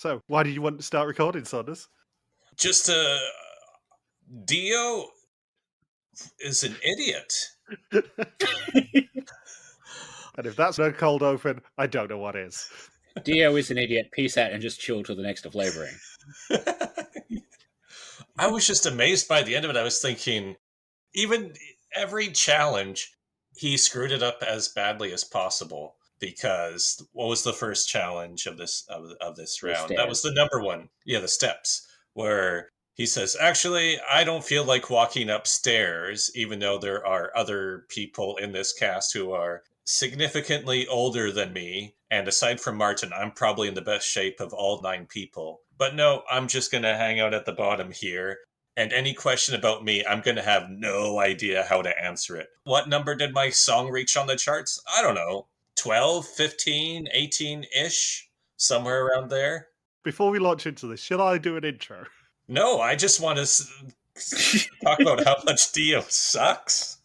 So, why did you want to start recording, Saunders? Just Dio is an idiot. And if that's no cold open, I don't know what is. Dio is an idiot. Peace out and just chill till the next flavoring. I was just amazed by the end of it. I was thinking, even every challenge, he screwed it up as badly as possible. Because what was the first challenge of this round? That was the number one. Yeah, the steps, where he says, actually, I don't feel like walking upstairs, even though there are other people in this cast who are significantly older than me. And aside from Martin, I'm probably in the best shape of all 9 people. But no, I'm just going to hang out at the bottom here. And any question about me, I'm going to have no idea how to answer it. What number did my song reach on the charts? I don't know. 12, 15, 18-ish? Somewhere around there? Before we launch into this, should I do an intro? No, I just want to talk about how much Dio sucks.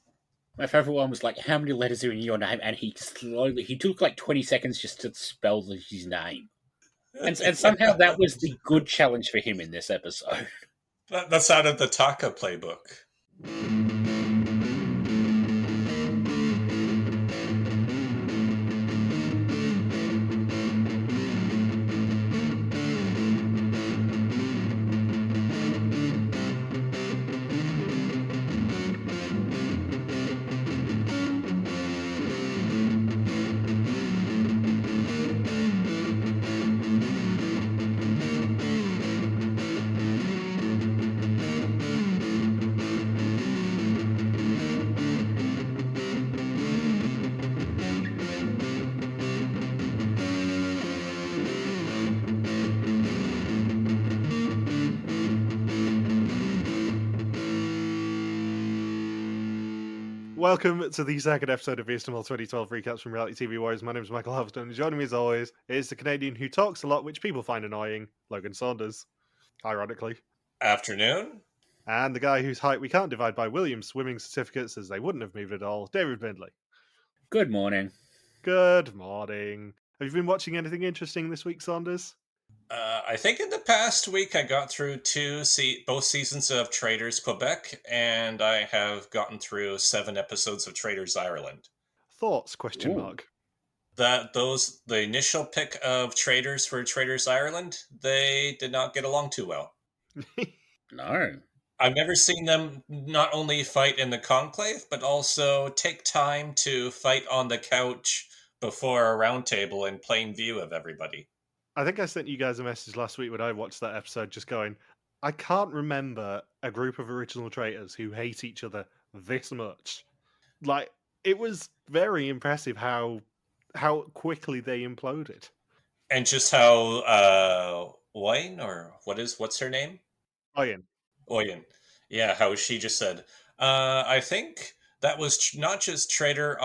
My favorite one was like, how many letters are in your name? And he took like 20 seconds just to spell his name. And somehow that was the good challenge for him in this episode. That's out of the Taka playbook. Welcome to the second episode of Istanbul 2012 Recaps from Reality TV Warriors. My name is Michael Halverstone, and joining me as always is the Canadian who talks a lot, which people find annoying, Logan Saunders, ironically. Afternoon. And the guy whose height we can't divide by Williams' swimming certificates as they wouldn't have moved at all, David Bindley. Good morning. Good morning. Have you been watching anything interesting this week, Saunders? I think in the past week I got through both seasons of Traitors Quebec, and I have gotten through 7 episodes of Traitors Ireland. Thoughts? ? The initial pick of Traitors for Traitors Ireland, they did not get along too well. No. I've never seen them not only fight in the conclave, but also take time to fight on the couch before a round table in plain view of everybody. I think I sent you guys a message last week when I watched that episode just going, I can't remember a group of original traitors who hate each other this much. Like, it was very impressive how quickly they imploded. And just how Wayne, or what's her name? Oyen. Yeah, how she just said, I think that was not just traitor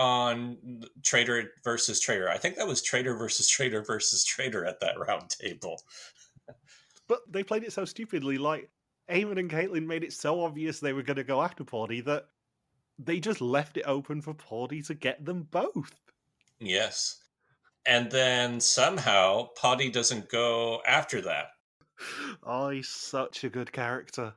versus traitor. I think that was traitor versus traitor versus traitor at that round table. But they played it so stupidly. Like, Eamon and Caitlin made it so obvious they were going to go after Pordy that they just left it open for Pordy to get them both. Yes. And then somehow Poddy doesn't go after that. Oh, he's such a good character.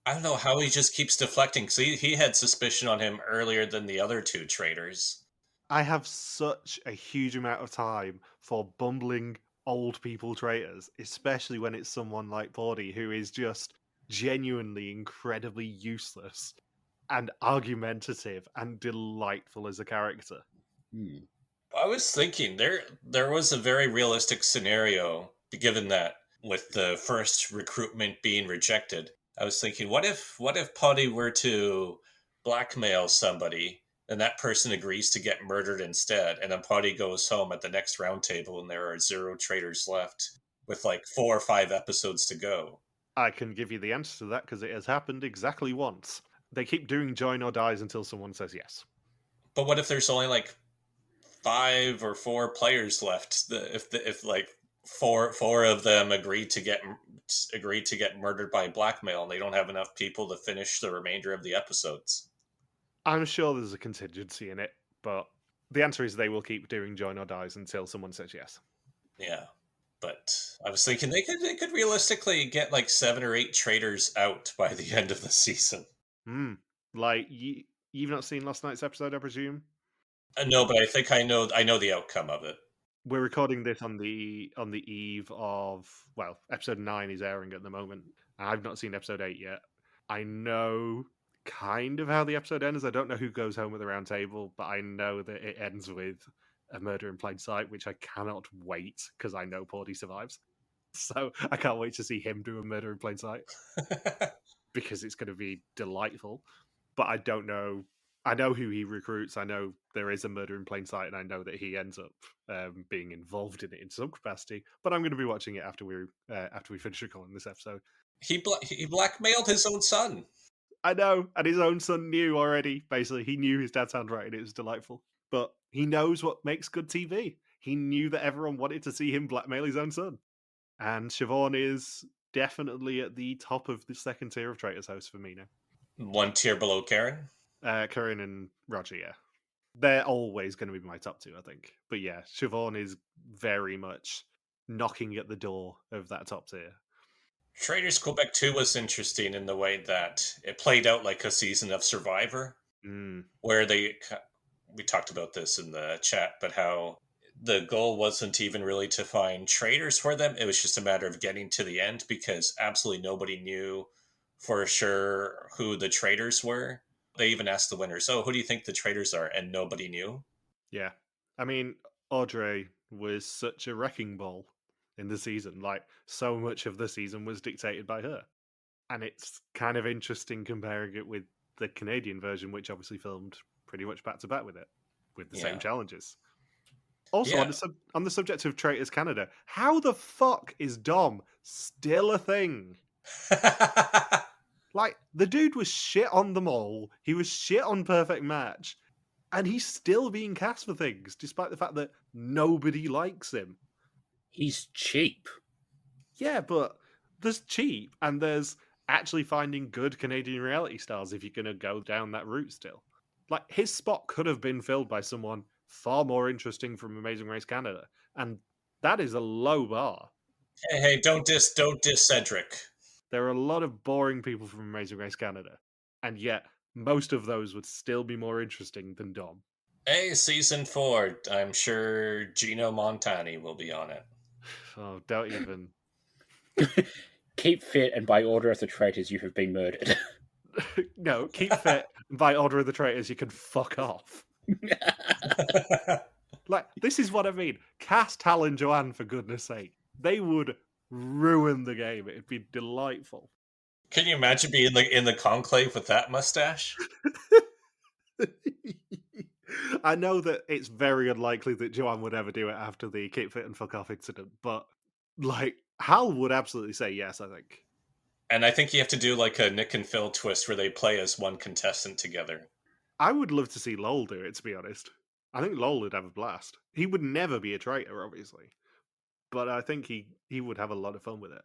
I don't know how he just keeps deflecting, because he had suspicion on him earlier than the other 2 traitors. I have such a huge amount of time for bumbling old people traitors, especially when it's someone like Pordy, who is just genuinely incredibly useless and argumentative and delightful as a character. I was thinking there was a very realistic scenario, given that with the first recruitment being rejected. I was thinking, what if Poddy were to blackmail somebody and that person agrees to get murdered instead, and then Poddy goes home at the next round table and there are 0 traitors left with like 4 or 5 episodes to go? I can give you the answer to that because it has happened exactly once. They keep doing join or dies until someone says yes. But what if there's only like 5 or 4 players left? If like four of them agreed to get murdered by blackmail, and they don't have enough people to finish the remainder of the episodes. I'm sure there's a contingency in it, but the answer is they will keep doing join or dies until someone says yes. Yeah. But I was thinking they could realistically get like 7 or 8 traitors out by the end of the season. Like you've not seen last night's episode, I presume? No, but I think I know the outcome of it. We're recording this on the eve of, well, episode 9 is airing at the moment. I've not seen episode 8 yet. I know kind of how the episode ends. I don't know who goes home at the round table, but I know that it ends with a murder in plain sight, which I cannot wait because I know Porty survives. So I can't wait to see him do a murder in plain sight because it's going to be delightful. But I don't know. I know who he recruits. I know there is a murder in plain sight, and I know that he ends up being involved in it in some capacity. But I'm going to be watching it after we finish recording this episode. He blackmailed his own son. I know, and his own son knew already. Basically, he knew his dad's handwriting. It was delightful. But he knows what makes good TV. He knew that everyone wanted to see him blackmail his own son. And Siobhan is definitely at the top of the second tier of Traitors hosts for me now. 1 tier below Karen? Karen and Roger, yeah. They're always going to be my top 2, I think. But yeah, Siobhan is very much knocking at the door of that top tier. Traitors Quebec 2 was interesting in the way that it played out like a season of Survivor, where we talked about this in the chat, but how the goal wasn't even really to find traitors for them. It was just a matter of getting to the end because absolutely nobody knew for sure who the traitors were. They even asked the winners, who do you think the traitors are? And nobody knew. Yeah. I mean, Audrey was such a wrecking ball in the season. Like, so much of the season was dictated by her. And it's kind of interesting comparing it with the Canadian version, which obviously filmed pretty much back to back with it, with the same challenges. Also, on the subject of Traitors Canada, how the fuck is Dom still a thing? Like, the dude was shit on them all. He was shit on Perfect Match. And he's still being cast for things, despite the fact that nobody likes him. He's cheap. Yeah, but there's cheap, and there's actually finding good Canadian reality stars if you're going to go down that route still. Like, his spot could have been filled by someone far more interesting from Amazing Race Canada. And that is a low bar. Hey, don't diss Cedric. There are a lot of boring people from Amazing Race Canada, and yet most of those would still be more interesting than Dom. Hey, season 4. I'm sure Gino Montani will be on it. Oh, don't even. Keep fit, and by order of the traitors, you have been murdered. No, keep fit, and by order of the traitors, you can fuck off. Like, this is what I mean. Cast Hal and Joanne, for goodness sake. They would ruin the game. It'd be delightful. Can you imagine being in the conclave with that mustache? I know that it's very unlikely that Joanne would ever do it after the keep fit and fuck off incident, but like Hal would absolutely say yes, I think. And I think you have to do like a Nick and Phil twist where they play as one contestant together. I would love to see Lowell do it, to be honest. I think Lowell would have a blast. He would never be a traitor, obviously. But I think he would have a lot of fun with it.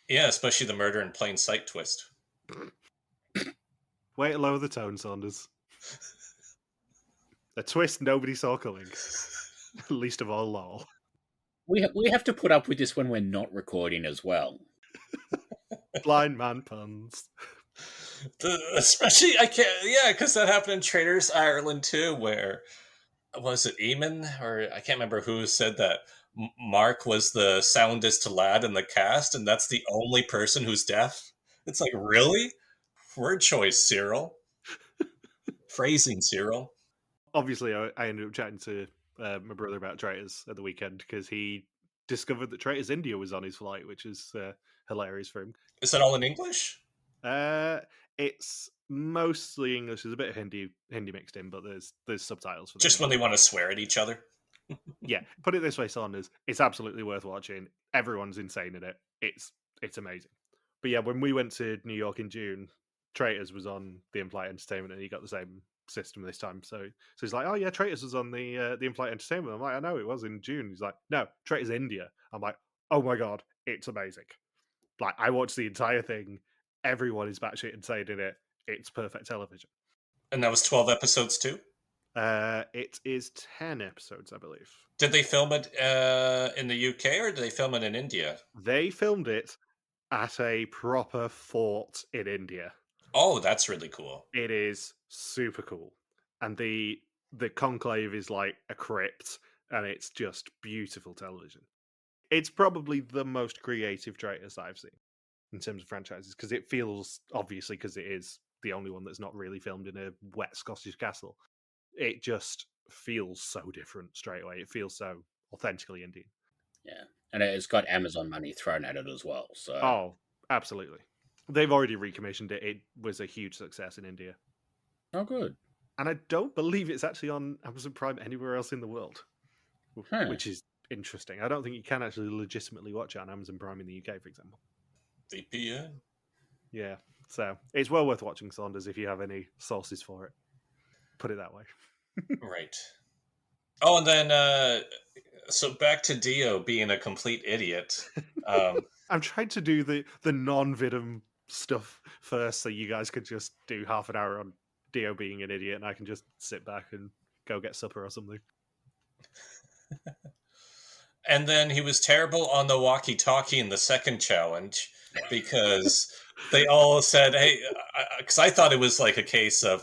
Yeah, especially the murder in plain sight twist. Way to lower the tone, Saunders. A twist nobody saw coming. Least of all Lowell. We have to put up with this when we're not recording as well. Blind man puns. Especially, because that happened in Traitors Ireland too, where, was it Eamon? Or I can't remember who said that Mark was the soundest lad in the cast, and that's the only person who's deaf. It's like, really? Word choice, Cyril. Phrasing, Cyril. Obviously, I ended up chatting to my brother about Traitors at the weekend because he discovered that Traitors India was on his flight, which is hilarious for him. Is that all in English? It's mostly English. There's a bit of Hindi mixed in, but there's subtitles for just when they want to swear at each other. Yeah, put it this way, Saunders. It's absolutely worth watching. Everyone's insane in it. It's amazing. But yeah, when we went to New York in June, Traitors was on the in-flight entertainment, and he got the same system this time. So he's like, "Oh yeah, Traitors was on the in-flight entertainment." I'm like, "I know it was in June." He's like, "No, Traitors India." I'm like, "Oh my god, it's amazing!" Like, I watched the entire thing. Everyone is batshit insane in it. It's perfect television. And that was 12 episodes too? It is 10 episodes, I believe. Did they film it in the UK or did they film it in India? They filmed it at a proper fort in India. Oh, that's really cool. It is super cool. And the conclave is like a crypt, and it's just beautiful television. It's probably the most creative Traitors I've seen in terms of franchises, because it feels, obviously, because it is the only one that's not really filmed in a wet Scottish castle, it just feels so different straight away. It feels so authentically Indian. Yeah, and it's got Amazon money thrown at it as well. So Oh, absolutely. They've already recommissioned it. It was a huge success in India. oh, good. And I don't believe it's actually on Amazon Prime anywhere else in the world, Huh. which is interesting. I don't think you can actually legitimately watch it on Amazon Prime in the UK, for example. VPN. Yeah, so it's well worth watching, Saunders, if you have any sources for it. Put it that way. Right. Oh, and then so back to Dio being a complete idiot. I'm trying to do the non-Vidum stuff first, so you guys could just do half an hour on Dio being an idiot, and I can just sit back and go get supper or something. And then he was terrible on the walkie-talkie in the second challenge because they all said, "Hey," because I thought it was like a case of,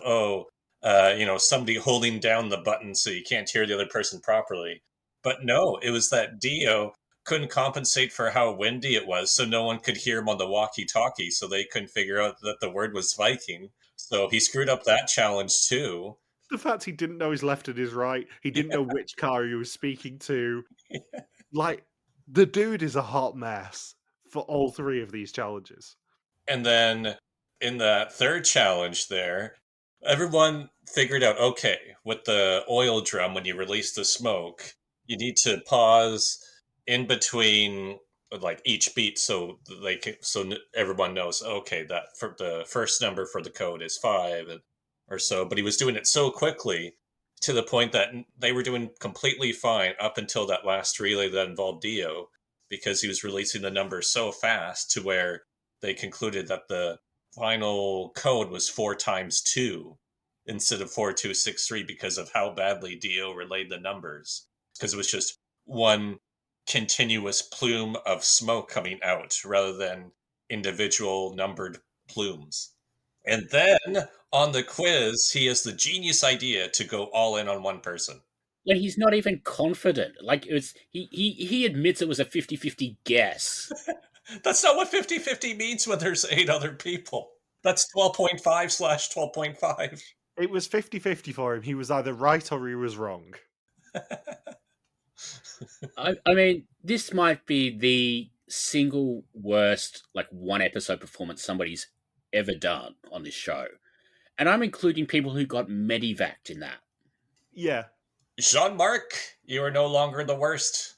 somebody holding down the button so you can't hear the other person properly. But no, it was that Dio couldn't compensate for how windy it was, so no one could hear him on the walkie-talkie, so they couldn't figure out that the word was Viking. So he screwed up that challenge too. The fact he didn't know his left and his right, he didn't know which car he was speaking to. Like, the dude is a hot mess for all three of these challenges. And then in that third challenge there, everyone figured out, okay, with the oil drum, when you release the smoke, you need to pause in between like each beat so everyone knows, okay, that for the first number for the code is 5 or so. But he was doing it so quickly to the point that they were doing completely fine up until that last relay that involved Dio, because he was releasing the numbers so fast to where they concluded that the final code was 4 times 2 instead of 4263 because of how badly Dio relayed the numbers. Because it was just one continuous plume of smoke coming out rather than individual numbered plumes. And then on the quiz, he has the genius idea to go all in on one person. And he's not even confident. Like, it was, he admits it was a 50-50 guess. That's not what 50-50 means when there's 8 other people. That's 12.5/12.5. It was 50-50 for him. He was either right or he was wrong. I mean, this might be the single worst, like, one episode performance somebody's ever done on this show. And I'm including people who got medevaced in that. Yeah. Jean-Marc, you are no longer the worst.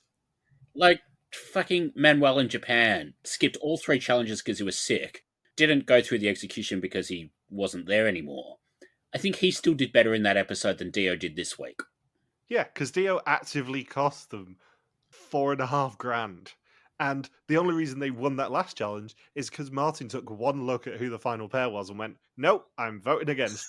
Like, fucking Manuel in Japan skipped all 3 challenges because he was sick. Didn't go through the execution because he wasn't there anymore. I think he still did better in that episode than Dio did this week. Yeah, because Dio actively cost them $4,500. And the only reason they won that last challenge is because Martin took one look at who the final pair was and went, nope, I'm voting against.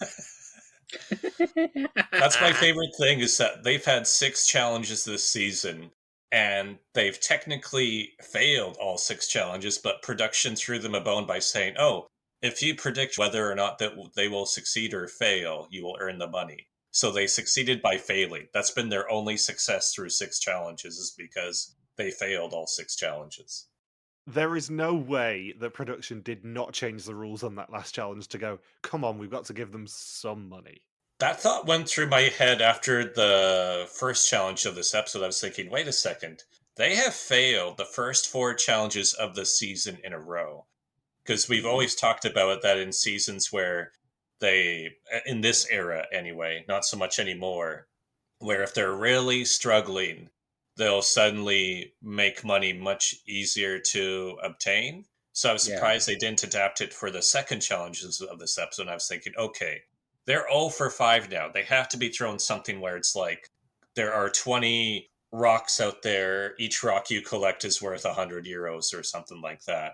That's my favorite thing, is that they've had 6 challenges this season, and they've technically failed all 6 challenges, but production threw them a bone by saying, oh, if you predict whether or not that they will succeed or fail, you will earn the money. So they succeeded by failing. That's been their only success through 6 challenges, is because they failed all 6 challenges. There is no way that production did not change the rules on that last challenge to go, come on, we've got to give them some money. That thought went through my head after the first challenge of this episode. I was thinking, wait a second. They have failed the first 4 challenges of the season in a row. Because we've always talked about it, that in seasons where they, in this era anyway, not so much anymore, where if they're really struggling, they'll suddenly make money much easier to obtain. So I was surprised they didn't adapt it for the second challenges of this episode. And I was thinking, okay, they're 0 for 5 now. They have to be thrown something where it's like, there are 20 rocks out there. Each rock you collect is worth €100 or something like that.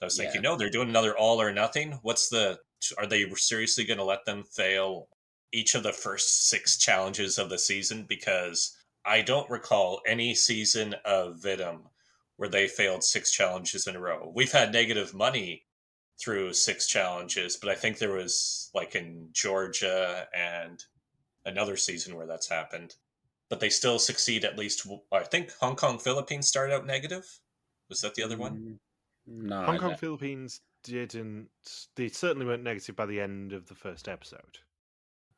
I was thinking, no, they're doing another all or nothing. Are they seriously going to let them fail each of the first 6 challenges of the season, because I don't recall any season of Vidum where they failed 6 challenges in a row. We've had negative money through 6 challenges, but I think there was like in Georgia and another season where that's happened. But they still succeed at least. I think Hong Kong, Philippines started out negative. Was that the other one? No, Hong Kong, Philippines didn't. They certainly weren't negative by the end of the first episode.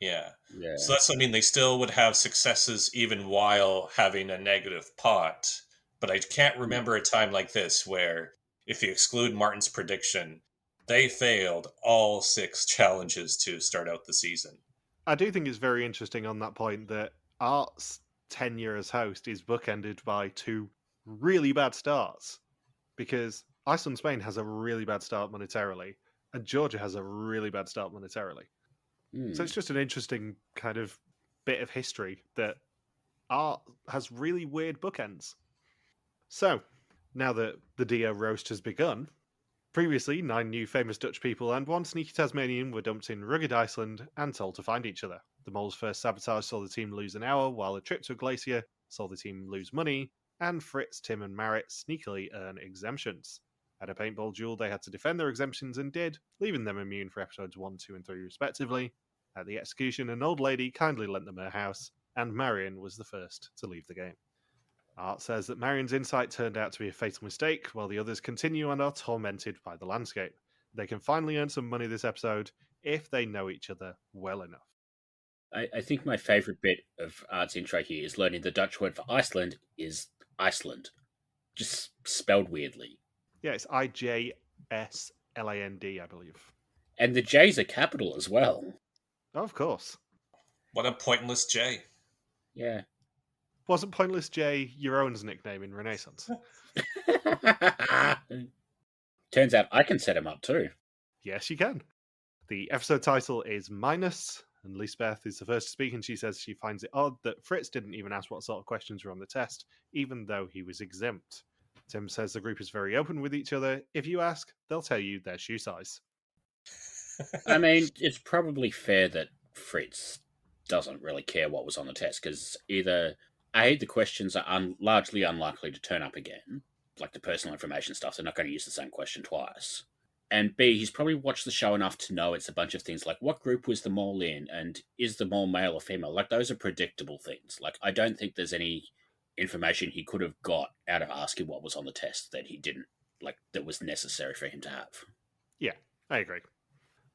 Yeah. yeah. So that's, I mean, they still would have successes even while having a negative pot. But I can't remember a time like this where, if you exclude Martin's prediction, they failed all 6 challenges to start out the season. I do think it's very interesting on that point that Art's tenure as host is bookended by 2 really bad starts. Because Iceland Spain has a really bad start monetarily, and Georgia has a really bad start monetarily. So it's just an interesting kind of bit of history that Art has really weird bookends. So, now that the Dio roast has begun, previously 9 new famous Dutch people and 1 sneaky Tasmanian were dumped in rugged Iceland and told to find each other. The mole's first sabotage saw the team lose an hour, while a trip to a glacier saw the team lose money, and Fritz, Tim, and Marit sneakily earn exemptions. At a paintball duel, they had to defend their exemptions and did, leaving them immune for episodes 1, 2, and 3 respectively. At the execution, an old lady kindly lent them her house, and Marion was the first to leave the game. Art says that Marion's insight turned out to be a fatal mistake, while the others continue and are tormented by the landscape. They can finally earn some money this episode if they know each other well enough. I think my favourite bit of Art's intro here is learning the Dutch word for Iceland is Iceland, just spelled weirdly. Yeah, it's IJSLAND, I believe. And the J's are capital as well. Oh, of course. What a pointless J. Yeah. Wasn't Pointless J your own nickname in Renaissamce? Turns out I can set him up too. Yes, you can. The episode title is Minus, and Lisbeth is the first to speak, and she says she finds it odd that Fritz didn't even ask what sort of questions were on the test, even though he was exempt. Tim says the group is very open with each other. If you ask, they'll tell you their shoe size. I mean, it's probably fair that Fritz doesn't really care what was on the test, because either A, the questions are largely unlikely to turn up again, like the personal information stuff, they're not going to use the same question twice. And B, he's probably watched the show enough to know it's a bunch of things like what group was the mole in, and is the mole male or female? Like, those are predictable things. Like, I don't think there's any information he could have got out of asking what was on the test that he didn't, like, that was necessary for him to have. Yeah, I agree.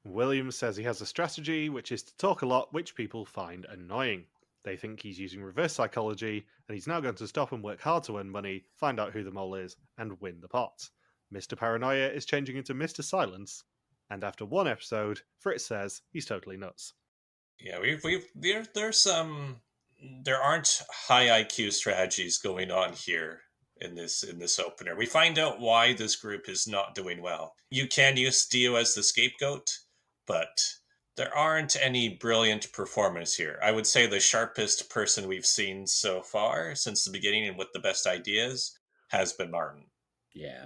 Williams says he has a strategy, which is to talk a lot, which people find annoying. They think he's using reverse psychology, and he's now going to stop and work hard to earn money, find out who the mole is, and win the pot. Mr. Paranoia is changing into Mr. Silence, and after 1 episode, Fritz says he's totally nuts. Yeah, there aren't high IQ strategies going on here in this opener. We find out why this group is not doing well. You can use Dio as the scapegoat, but there aren't any brilliant performers here. I would say the sharpest person we've seen so far since the beginning and with the best ideas has been Martin. Yeah.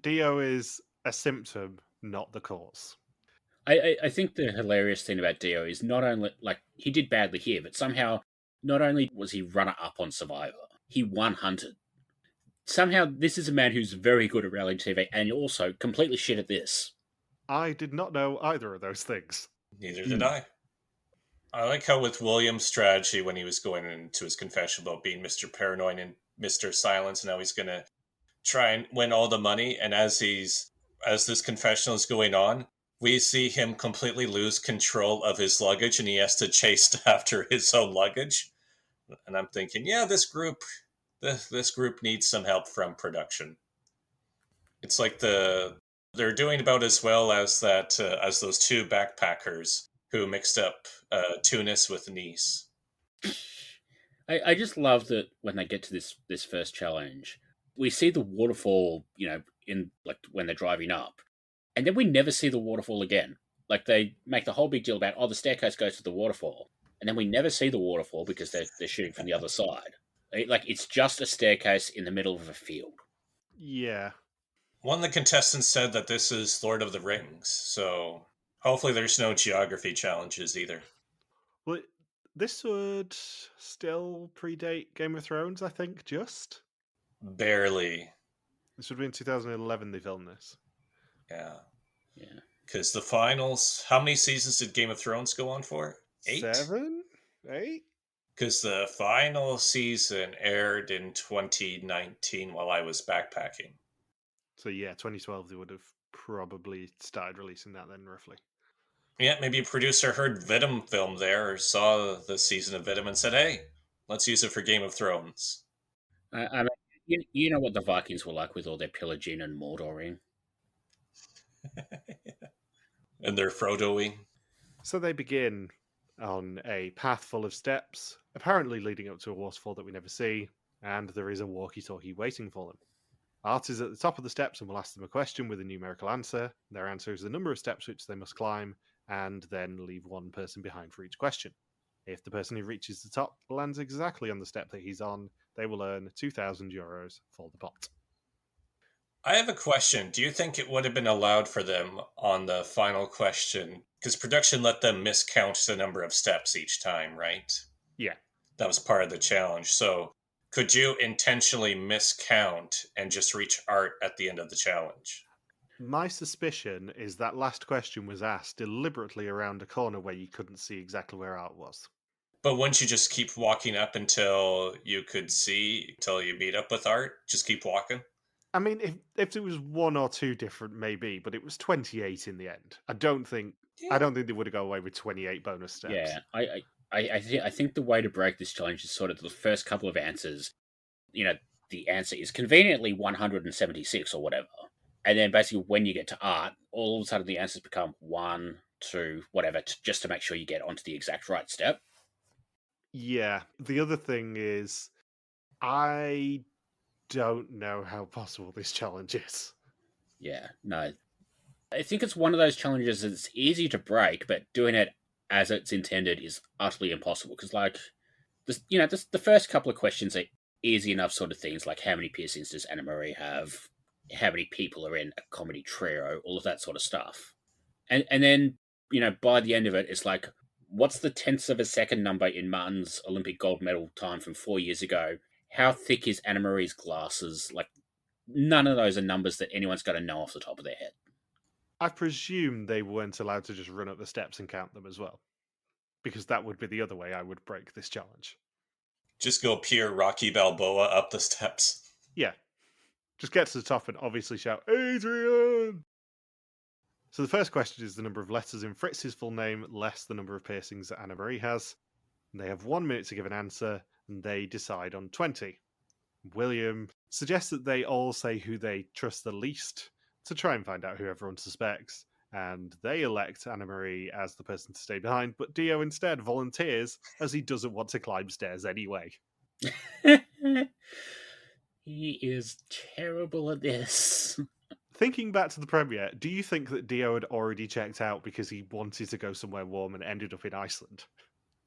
Dio is a symptom, not the cause. I think the hilarious thing about Dio is not only, like, he did badly here, but somehow not only was he runner-up on Survivor, he won Hunted. Somehow this is a man who's very good at reality TV and also completely shit at this. I did not know either of those things. Neither did I. I like how with William's strategy when he was going into his confession about being Mr. Paranoid and Mr. Silence, and now he's going to try and win all the money, and as this confessional is going on, we see him completely lose control of his luggage and he has to chase after his own luggage. And I'm thinking, yeah, this group needs some help from production. It's like they're doing about as well as that as those 2 backpackers who mixed up Tunis with Nice. I just love that when they get to this first challenge, we see the waterfall, in, like, when they're driving up, and then we never see the waterfall again. Like, they make the whole big deal about, the staircase goes to the waterfall, and then we never see the waterfall because they're shooting from the other side. It's just a staircase in the middle of a field. Yeah. One of the contestants said that this is Lord of the Rings, so hopefully there's no geography challenges either. Well, this would still predate Game of Thrones, I think, just. Barely. This would be in 2011 they filmed this. Yeah. Yeah. Because the finals, how many seasons did Game of Thrones go on for? 8? 7? 8? Because the final season aired in 2019 while I was backpacking. So yeah, 2012 they would have probably started releasing that then, roughly. Yeah, maybe a producer heard Venom film there or saw the season of Venom and said, hey, let's use it for Game of Thrones. I mean, you know what the Vikings were like with all their pillaging and mordoring. And they're Frodoing. So they begin on a path full of steps, apparently leading up to a waterfall that we never see, and there is a walkie-talkie waiting for them. Art is at the top of the steps and will ask them a question with a numerical answer. Their answer is the number of steps which they must climb, and then leave one person behind for each question. If the person who reaches the top lands exactly on the step that he's on, they will earn €2,000 for the pot. I have a question. Do you think it would have been allowed for them on the final question? Because production let them miscount the number of steps each time, right? Yeah. That was part of the challenge. So could you intentionally miscount and just reach art at the end of the challenge? My suspicion is that last question was asked deliberately around a corner where you couldn't see exactly where art was. But wouldn't you just keep walking up until you could see, until you meet up with art? Just keep walking? I mean, if it was one or two different, maybe, but it was 28 in the end. I don't think they would have gone away with 28 bonus steps. Yeah, I think the way to break this challenge is sort of the first couple of answers. You know, the answer is conveniently 176 or whatever, and then basically when you get to art, all of a sudden the answers become 1, 2, whatever, just to make sure you get onto the exact right step. Yeah. The other thing is, I don't know how possible this challenge is. Yeah, no. I think it's one of those challenges that's easy to break, but doing it as it's intended is utterly impossible. Because, like, the first couple of questions are easy enough sort of things, like how many piercings does Anna Marie have, how many people are in a comedy trio, all of that sort of stuff. And then, by the end of it, it's like, what's the tenths of a second number in Martin's Olympic gold medal time from 4 years ago? How thick is Anna Marie's glasses? Like, none of those are numbers that anyone's got to know off the top of their head. I presume they weren't allowed to just run up the steps and count them as well, because that would be the other way I would break this challenge. Just go pure Rocky Balboa up the steps. Yeah. Just get to the top and obviously shout, Adrian! So the first question is the number of letters in Fritz's full name less the number of piercings that Anna Marie has. And they have 1 minute to give an answer, and they decide on 20. William suggests that they all say who they trust the least to try and find out who everyone suspects, and they elect Anna Marie as the person to stay behind, but Dio instead volunteers as he doesn't want to climb stairs anyway. He is terrible at this. Thinking back to the premiere, do you think that Dio had already checked out because he wanted to go somewhere warm and ended up in Iceland?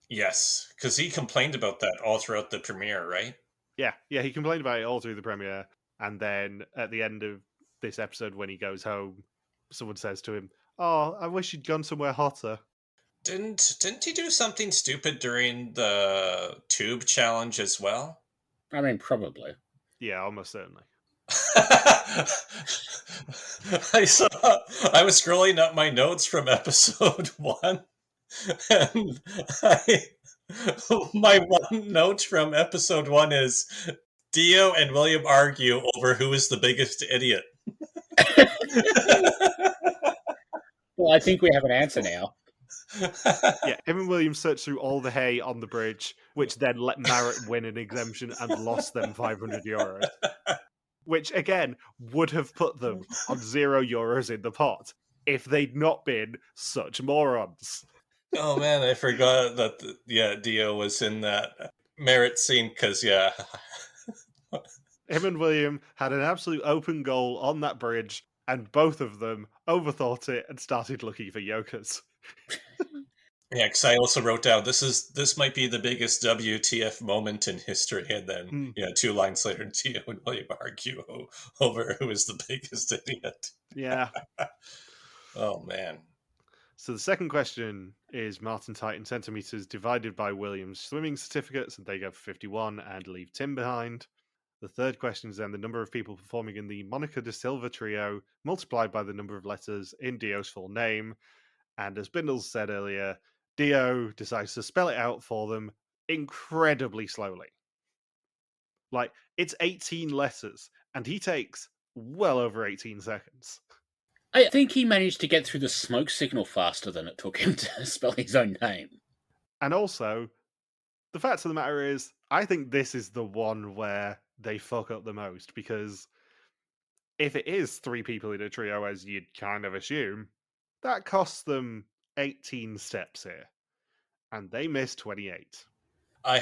Yes, because he complained about that all throughout the premiere, right? Yeah, he complained about it all through the premiere, and then at the end of this episode, when he goes home, someone says to him, "Oh, I wish you'd gone somewhere hotter." Didn't he do something stupid during the tube challenge as well? I mean, probably. Yeah, almost certainly. I was scrolling up my notes from episode 1, and my one note from episode 1 is Dio and William argue over who is the biggest idiot. Well, I think we have an answer now. Yeah, him and William searched through all the hay on the bridge, which then let Marrett win an exemption and lost them €500. Which, again, would have put them on €0 in the pot if they'd not been such morons. Oh man, I forgot that, Dio was in that Merritt scene, because, yeah. Him and William had an absolute open goal on that bridge, and both of them overthought it and started looking for yokers. Yeah, because I also wrote down, this might be the biggest WTF moment in history, and then 2 lines later, Dio and William argue over who is the biggest idiot. Yeah. Oh man. So the second question is Martin's height in centimetres divided by William's swimming certificates, and they go for 51 and leave Tim behind. The third question is then the number of people performing in the Monica de Silva trio multiplied by the number of letters in Dio's full name. And as Bindles said earlier, Dio decides to spell it out for them incredibly slowly. Like, it's 18 letters, and he takes well over 18 seconds. I think he managed to get through the smoke signal faster than it took him to spell his own name. And also, the fact of the matter is, I think this is the one where they fuck up the most, because if it is 3 people in a trio, as you'd kind of assume, that costs them 18 steps here. And they missed 28. I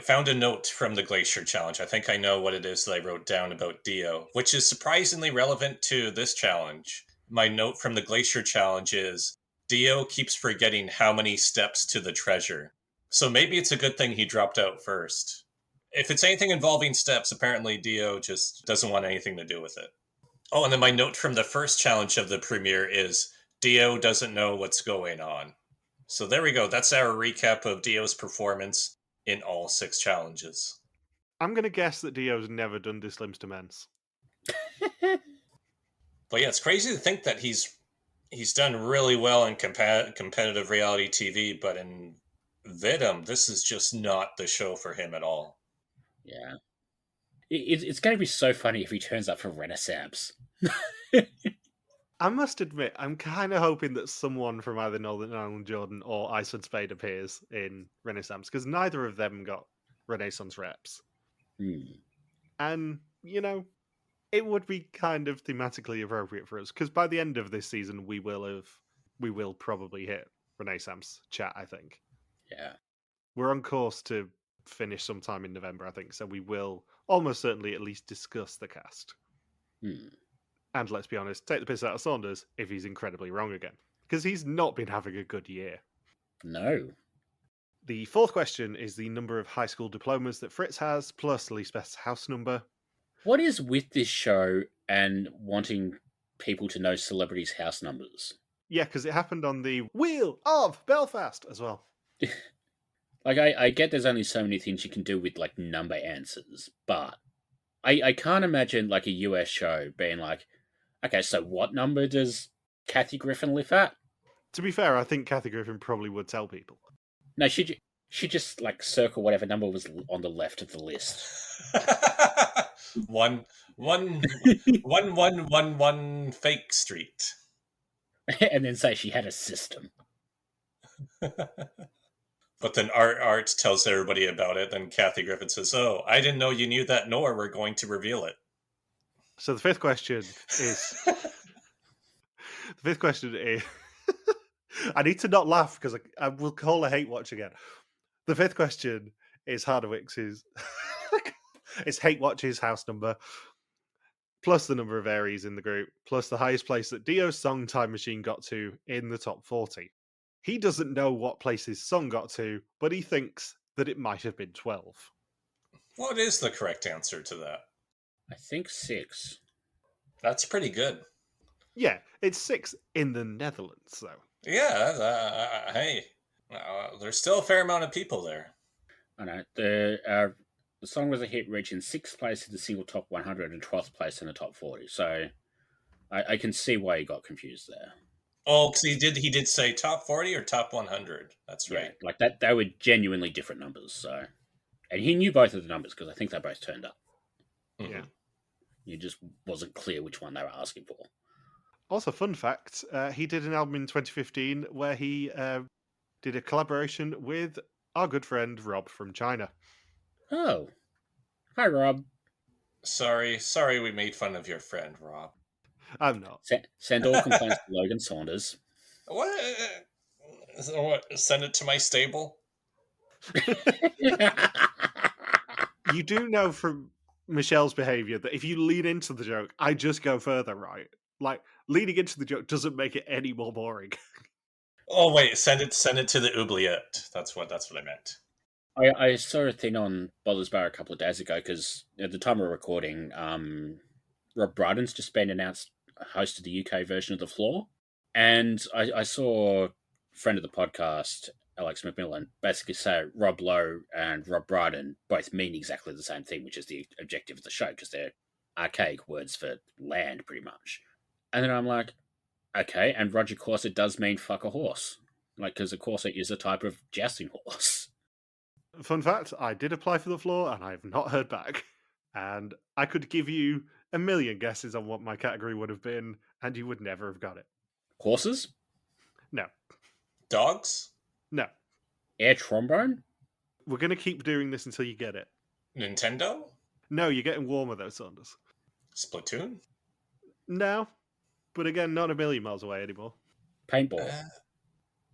found a note from the Glacier Challenge. I think I know what it is that I wrote down about Dio, which is surprisingly relevant to this challenge. My note from the Glacier Challenge is Dio keeps forgetting how many steps to the treasure. So maybe it's a good thing he dropped out first. If it's anything involving steps, apparently Dio just doesn't want anything to do with it. Oh, and then my note from the first challenge of the premiere is Dio doesn't know what's going on. So there we go. That's our recap of Dio's performance in all 6 challenges. I'm going to guess that Dio's never done Dislims to Men's. But yeah, it's crazy to think that he's done really well in competitive reality TV, but in Vidum, this is just not the show for him at all. Yeah. It's going to be so funny if he turns up for Renaissamce. I must admit, I'm kind of hoping that someone from either Northern Ireland Jordan or Iceland Spain appears in Renaissamce, because neither of them got Renaissance reps. And, you know, it would be kind of thematically appropriate for us, because by the end of this season, we will probably hit Renaissamce chat, I think. Yeah. We're on course to finish sometime in November, I think, so we will almost certainly at least discuss the cast. And let's be honest, take the piss out of Saunders if he's incredibly wrong again, because he's not been having a good year. No. The fourth question is the number of high school diplomas that Fritz has, plus Lisbeth's house number. What is with this show and wanting people to know celebrities' house numbers? Yeah, because it happened on the Wheel of Belfast as well. Like, I get there's only so many things you can do with, like, number answers, but I can't imagine, like, a US show being like, okay, so what number does Kathy Griffin live at? To be fair, I think Kathy Griffin probably would tell people. No, she just, like, circle whatever number was on the left of the list. 1111 Fake Street. And then say she had a system. But then Art tells everybody about it. Then Kathy Griffin says, "Oh, I didn't know you knew that, nor we're going to reveal it." So the fifth question is... I need to not laugh because I will call a hate watch again. The fifth question is Hardwick's it's Hate Watch's house number, plus the number of Aries in the group, plus the highest place that Dio's song Time Machine got to in the top 40. He doesn't know what place his song got to, but he thinks that it might have been 12. What is the correct answer to that? I think 6. That's pretty good. Yeah, it's 6 in the Netherlands, though. Yeah, hey, there's still a fair amount of people there. I know. The song was a hit, reaching 6th place in the single top 100 and 12th place in the top 40. So I can see why he got confused there. Oh, because he did say top 40 or top 100. That's right. Yeah, like that, they were genuinely different numbers. So, and he knew both of the numbers because I think they both turned up. Mm-hmm. Yeah. It just wasn't clear which one they were asking for. Also, fun fact, he did an album in 2015 where he did a collaboration with our good friend Rob from China. Oh. Hi, Rob. Sorry we made fun of your friend, Rob. I'm not. Send all complaints to Logan Saunders. What? Send it to my stable? You do know from Michelle's behaviour that if you lean into the joke, I just go further, right? Like, leaning into the joke doesn't make it any more boring. Oh wait, send it to the oubliette. That's what I meant. I saw a thing on Bowler's Bar a couple of days ago because at the time we're recording, Rob Brydon's just been announced host of the UK version of The Floor, And I saw a friend of the podcast, Alex McMillan, basically say Rob Lowe and Rob Brydon both mean exactly the same thing, which is the objective of the show, because they're archaic words for land, pretty much. And then I'm like, okay, and Roger Corset does mean fuck a horse. Like, because a corset is a type of jousting horse. Fun fact, I did apply for the floor and I have not heard back. And I could give you a million guesses on what my category would have been, and you would never have got it. Horses? No. Dogs? No. Air trombone? We're going to keep doing this until you get it. Nintendo? No, you're getting warmer though, Saunders. Splatoon? No. But again, not a million miles away anymore. Paintball?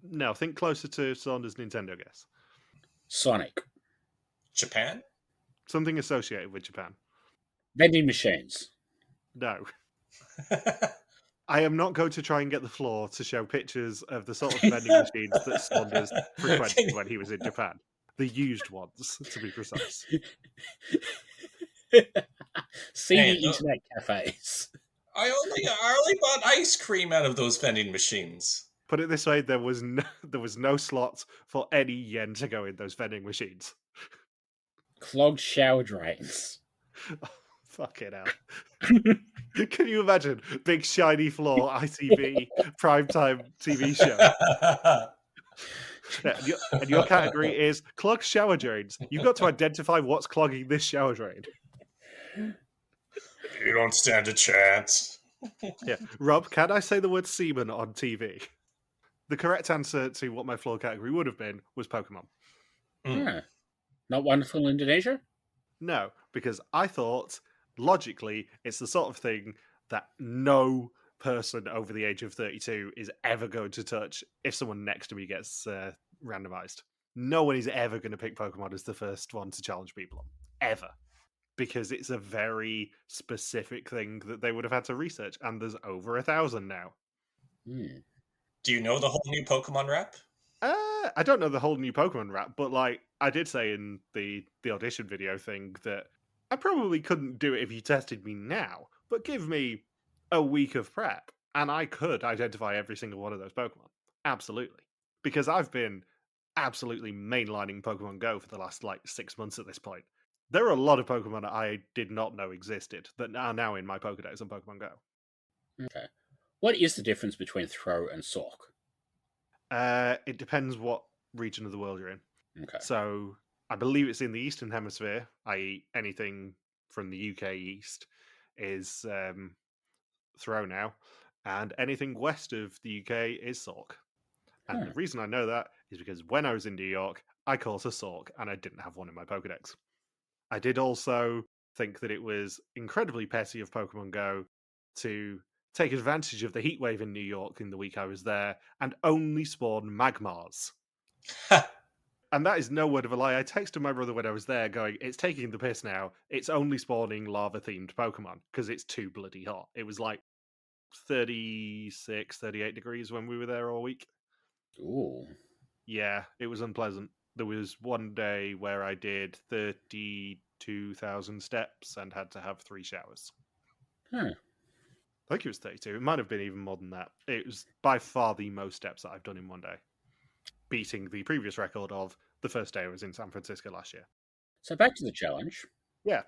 No, think closer to Saunders' Nintendo guess. Sonic? Japan? Something associated with Japan. Vending machines? No. I am not going to try and get the floor to show pictures of the sort of vending machines that Saunders frequented when he was in Japan. The used ones, to be precise. Seedy internet cafes. I only bought ice cream out of those vending machines. Put it this way, there was no slot for any yen to go in those vending machines. Clogged shower drains. Oh, fucking hell. Can you imagine? Big shiny floor, ITV, primetime TV show. Yeah, and your category is clogged shower drains. You've got to identify what's clogging this shower drain. You don't stand a chance. Yeah. Rob, can I say the word semen on TV? The correct answer to what my floor category would have been was Pokemon. Yeah. Not Wonderful Indonesia? No, because I thought, logically, it's the sort of thing that no person over the age of 32 is ever going to touch if someone next to me gets randomized. No one is ever going to pick Pokemon as the first one to challenge people on. Ever. Because it's a very specific thing that they would have had to research, and there's over 1,000 now. Do you know the whole new Pokemon rap? I don't know the whole new Pokemon rap, but like I did say in the audition video thing that I probably couldn't do it if you tested me now, but give me a week of prep and I could identify every single one of those Pokemon. Absolutely. Because I've been absolutely mainlining Pokemon Go for the last 6 months at this point. There are a lot of Pokemon I did not know existed that are now in my Pokedex on Pokemon Go. Okay. What is the difference between throw and sock? It depends what region of the world you're in. Okay. So I believe it's in the Eastern Hemisphere, i.e. anything from the UK East is throw now, and anything west of the UK is Sork. And the reason I know that is because when I was in New York, I caught a Sork and I didn't have one in my Pokedex. I did also think that it was incredibly petty of Pokemon Go to take advantage of the heatwave in New York in the week I was there and only spawn Magmars. And that is no word of a lie. I texted my brother when I was there going, it's taking the piss now. It's only spawning lava-themed Pokemon because it's too bloody hot. It was 36, 38 degrees when we were there all week. Ooh. Yeah, it was unpleasant. There was one day where I did 32,000 steps and had to have 3 showers. Huh. I think it was 32. It might have been even more than that. It was by far the most steps that I've done in one day, beating the previous record of the first day I was in San Francisco last year. So back to the challenge. Yeah.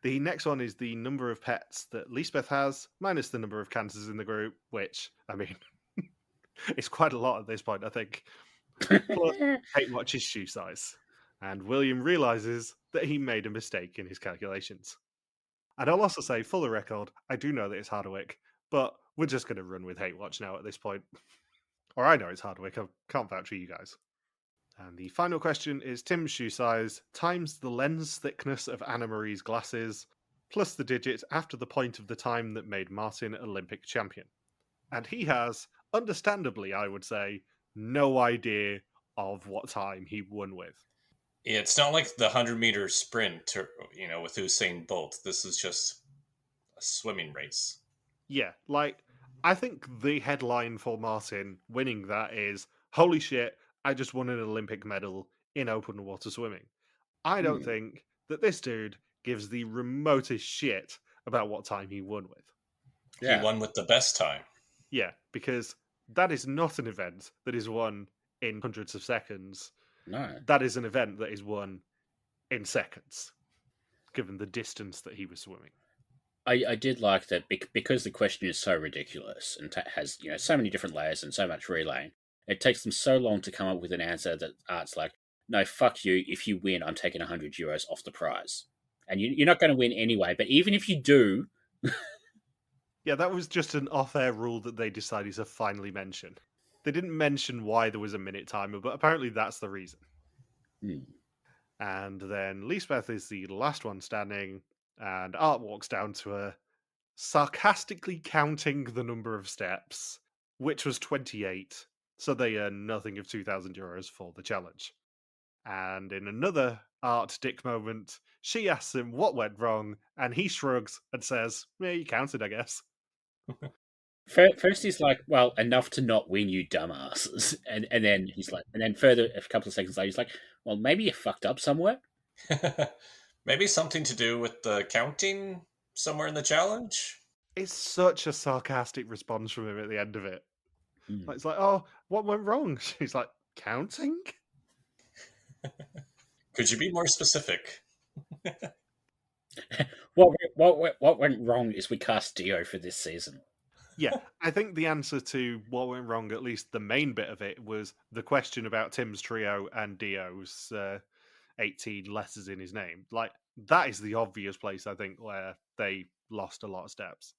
The next one is the number of pets that Lisbeth has, minus the number of cancers in the group, which, I mean, it's quite a lot at this point, I think. Plus, Kate watches shoe size. And William realises that he made a mistake in his calculations. And I'll also say, for the record, I do know that it's Hardwick, but we're just going to run with Hate Watch now at this point. Or I know it's Hardwick, I can't vouch for you guys. And the final question is Tim's shoe size times the lens thickness of Anna Marie's glasses, plus the digit after the point of the time that made Martin Olympic champion. And he has, understandably, I would say, no idea of what time he won with. It's not like the 100-meter sprint, with Usain Bolt. This is just a swimming race. Yeah, I think the headline for Martin winning that is, holy shit, I just won an Olympic medal in open water swimming. I don't think that this dude gives the remotest shit about what time he won with. Yeah. He won with the best time. Yeah, because that is not an event that is won in hundreds of seconds. No. That is an event that is won in seconds, given the distance that he was swimming. I did like that because the question is so ridiculous and has so many different layers and so much relaying. It takes them so long to come up with an answer that Art's like, no, fuck you. If you win, I'm taking €100 off the prize, and you're not going to win anyway. But even if you do, Yeah, that was just an off-air rule that they decided to finally mention. They didn't mention why there was a minute timer, but apparently that's the reason. hmm. And then Lisbeth is the last one standing, and Art walks down to her, sarcastically counting the number of steps, which was 28. So they earn nothing of €2,000 for the challenge. And in another Art Dick moment, she asks him what went wrong, and he shrugs and says, "Yeah, you counted, I guess." First he's like, well, enough to not win, you dumbasses, and then he's like, and then further a couple of seconds later, he's like, well, maybe you fucked up somewhere. Maybe something to do with the counting somewhere in the challenge? It's such a sarcastic response from him at the end of it. Hmm. It's like, oh, what went wrong? She's like, counting? Could you be more specific? What went wrong is we cast Dio for this season. Yeah, I think the answer to what went wrong, at least the main bit of it, was the question about Tim's trio and Dio's 18 letters in his name. Like, that is the obvious place, I think, where they lost a lot of steps.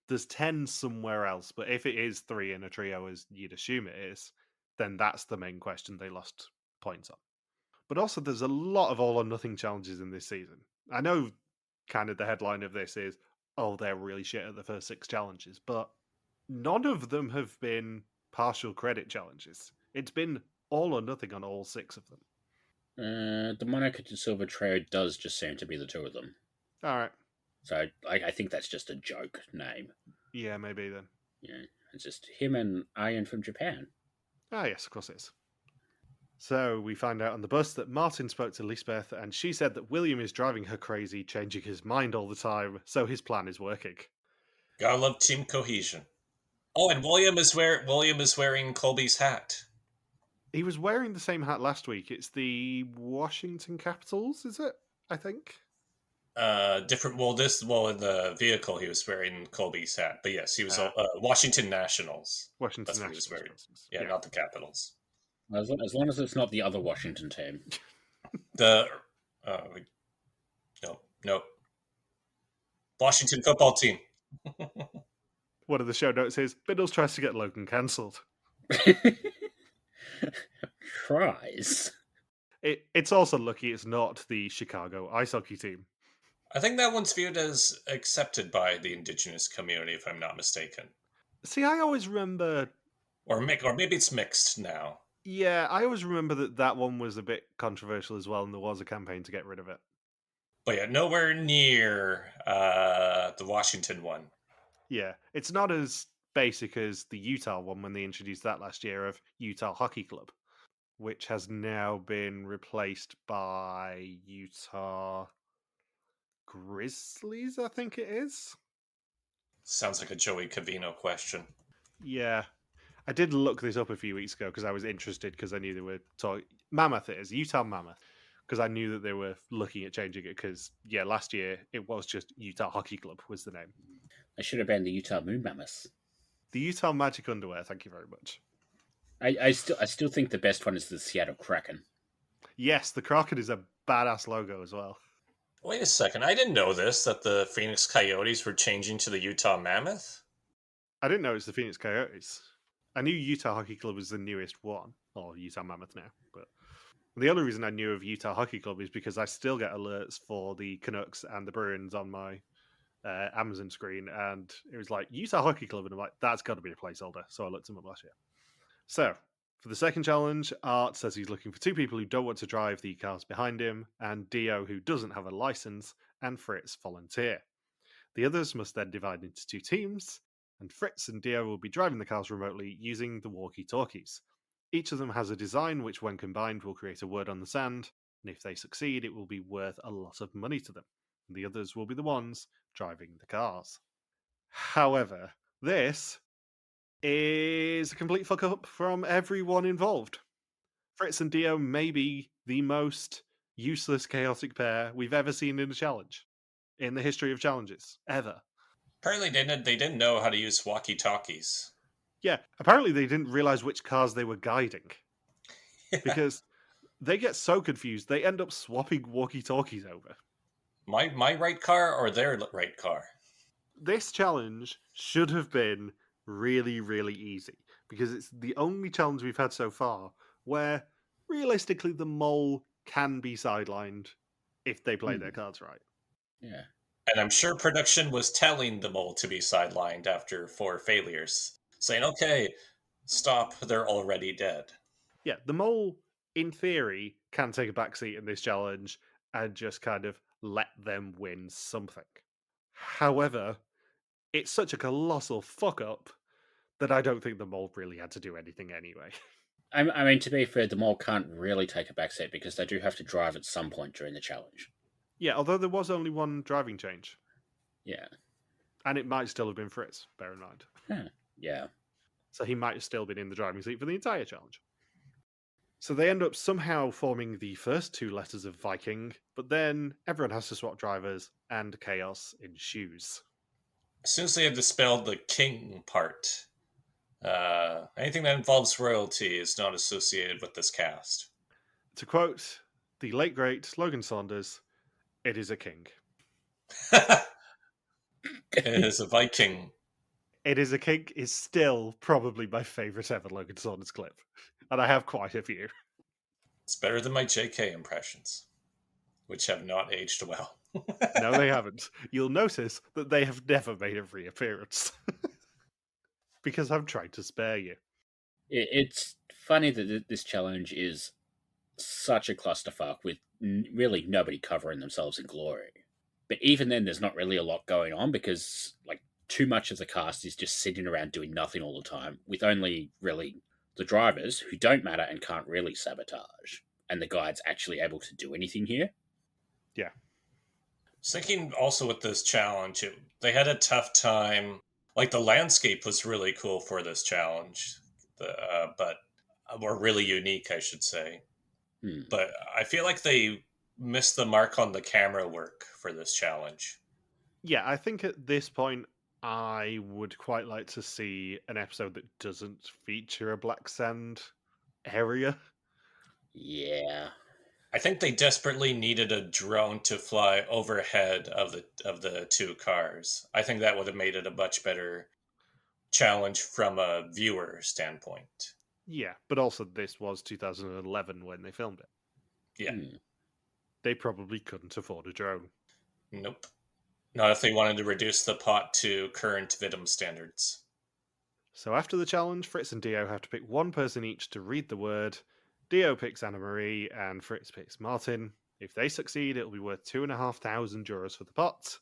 There's 10 somewhere else, but if it is 3 in a trio, as you'd assume it is, then that's the main question they lost points on. But also, there's a lot of all or nothing challenges in this season. I know kind of the headline of this is, oh, they're really shit at the first 6 challenges, but none of them have been partial credit challenges. It's been all or nothing on all 6 of them. The Monaco to Silver trio does just seem to be the two of them. All right. So I think that's just a joke name. Yeah, maybe then. Yeah, it's just him and Ian from Japan. Ah, yes, of course it is. So we find out on the bus that Martin spoke to Lisbeth, and she said that William is driving her crazy, changing his mind all the time, so his plan is working. Gotta love team cohesion. Oh, and William is wearing Colby's hat. He was wearing the same hat last week. It's the Washington Capitals, is it? I think. Different. In the vehicle he was wearing Colby's hat, but yes, he was Washington Nationals. Washington That's what Nationals. he was wearing. Yeah, not the Capitals. As long as it's not the other Washington team. The no Washington football team. One of the show notes is Bindles tries to get Logan cancelled. Tries. It's also lucky it's not the Chicago ice hockey team. I think that one's viewed as accepted by the indigenous community, if I'm not mistaken. See, I always remember... Or maybe it's mixed now. Yeah, I always remember that one was a bit controversial as well, and there was a campaign to get rid of it. But yeah, nowhere near the Washington one. Yeah, it's not as basic as the Utah one when they introduced that last year of Utah Hockey Club, which has now been replaced by Utah Grizzlies, I think it is. Sounds like a Joey Cavino question. Yeah. I did look this up a few weeks ago because I was interested because I knew they were talking... Mammoth it is, Utah Mammoth. Because I knew that they were looking at changing it because, yeah, last year it was just Utah Hockey Club was the name. I should have been the Utah Moon Mammoths. The Utah Magic Underwear, thank you very much. I still think the best one is the Seattle Kraken. Yes, the Kraken is a badass logo as well. Wait a second, I didn't know this, that the Phoenix Coyotes were changing to the Utah Mammoth? I didn't know it was the Phoenix Coyotes. I knew Utah Hockey Club was the newest one, or Utah Mammoth now, but the only reason I knew of Utah Hockey Club is because I still get alerts for the Canucks and the Bruins on my Amazon screen, and it was like Utah Hockey Club, and I'm like, that's got to be a placeholder. So I looked them up last year. So for the second challenge, Art says he's looking for 2 people who don't want to drive the cars behind him, and Dio, who doesn't have a license, and Fritz volunteer. The others must then divide into 2 teams, and Fritz and Dio will be driving the cars remotely using the walkie-talkies. Each of them has a design which, when combined, will create a word on the sand, and if they succeed, it will be worth a lot of money to them. The others will be the ones driving the cars. However, this is a complete fuck up from everyone involved. Fritz and Dio may be the most useless chaotic pair we've ever seen in a challenge. In the history of challenges. Ever. Apparently they didn't know how to use walkie-talkies. Yeah, apparently they didn't realize which cars they were guiding. Because they get so confused, they end up swapping walkie-talkies over. My right car or their right car? This challenge should have been really, really easy. Because it's the only challenge we've had so far where, realistically, the mole can be sidelined if they play their cards right. Yeah. And I'm sure production was telling the mole to be sidelined after 4 failures, saying, okay, stop, they're already dead. Yeah, the mole, in theory, can take a backseat in this challenge and just kind of let them win something. However, it's such a colossal fuck up that I don't think the mole really had to do anything anyway. I mean, to be fair, the mole can't really take a backseat because they do have to drive at some point during the challenge. Yeah, although there was only one driving change. Yeah. And it might still have been Fritz, bear in mind. Yeah. So he might have still been in the driving seat for the entire challenge. So they end up somehow forming the first 2 letters of Viking, but then everyone has to swap drivers and chaos ensues. As soon as they had dispelled the king part, anything that involves royalty is not associated with this cast. To quote the late great Logan Saunders, it is a king. It is a Viking. It is a king is still probably my favourite ever Logan Saunders clip. And I have quite a few. It's better than my JK impressions, which have not aged well. No, they haven't. You'll notice that they have never made a reappearance. Because I'm trying to spare you. It's funny that this challenge is such a clusterfuck with really nobody covering themselves in glory. But even then, there's not really a lot going on because, like, too much of the cast is just sitting around doing nothing all the time, with only really the drivers who don't matter and can't really sabotage, and the guides actually able to do anything here. Yeah. I was thinking also with this challenge, they had a tough time. Like, the landscape was really cool for this challenge, but or really unique, I should say. But I feel like they missed the mark on the camera work for this challenge. Yeah, I think at this point, I would quite like to see an episode that doesn't feature a black sand area. Yeah. I think they desperately needed a drone to fly overhead of the 2 cars. I think that would have made it a much better challenge from a viewer standpoint. Yeah, but also this was 2011 when they filmed it. Yeah. They probably couldn't afford a drone. Nope. Not if they wanted to reduce the pot to current Vidum standards. So after the challenge, Fritz and Dio have to pick one person each to read the word. Dio picks Anna Marie and Fritz picks Martin. If they succeed, it'll be worth 2,500 euros for the pot.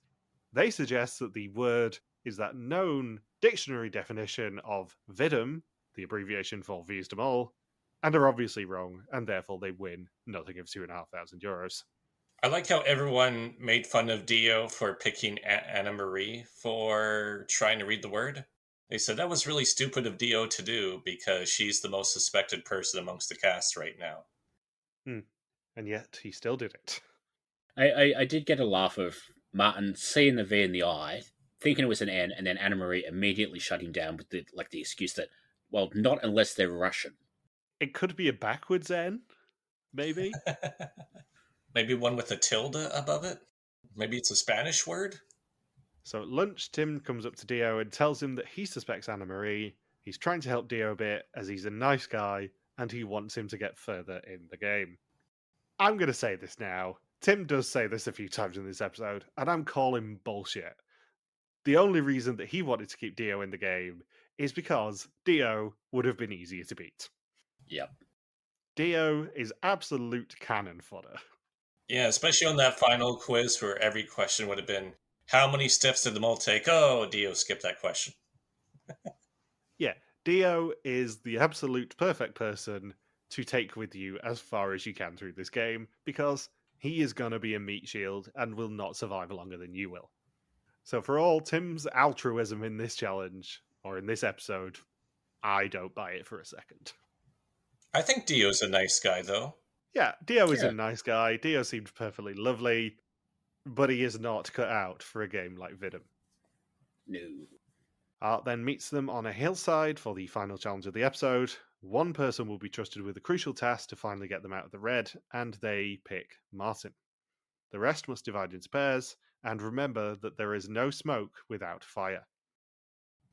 They suggest that the word is that known dictionary definition of Vidum, the abbreviation for Vies de Mol, and are obviously wrong, and therefore they win nothing of 2,500 euros. I like how everyone made fun of Dio for picking Anna Marie for trying to read the word. They said that was really stupid of Dio to do because she's the most suspected person amongst the cast right now. And yet he still did it. I did get a laugh of Martin seeing the V in the eye, thinking it was an N, and then Anna Marie immediately shutting down with the excuse that, well, not unless they're Russian. It could be a backwards N, maybe. Maybe one with a tilde above it? Maybe it's a Spanish word? So at lunch, Tim comes up to Dio and tells him that he suspects Anna Marie. He's trying to help Dio a bit as he's a nice guy and he wants him to get further in the game. I'm going to say this now. Tim does say this a few times in this episode, and I'm calling bullshit. The only reason that he wanted to keep Dio in the game is because Dio would have been easier to beat. Yep. Dio is absolute cannon fodder. Yeah, especially on that final quiz where every question would have been, how many steps did the mole take? Oh, Dio skipped that question. Yeah, Dio is the absolute perfect person to take with you as far as you can through this game, because he is going to be a meat shield and will not survive longer than you will. So for all Tim's altruism in this challenge, or in this episode, I don't buy it for a second. I think Dio's a nice guy, though. Yeah, Dio is Yeah. a nice guy. Dio seems perfectly lovely, but he is not cut out for a game like Vidum. No. Art then meets them on a hillside for the final challenge of the episode. One person will be trusted with a crucial task to finally get them out of the red, and they pick Martin. The rest must divide into pairs, and remember that there is no smoke without fire.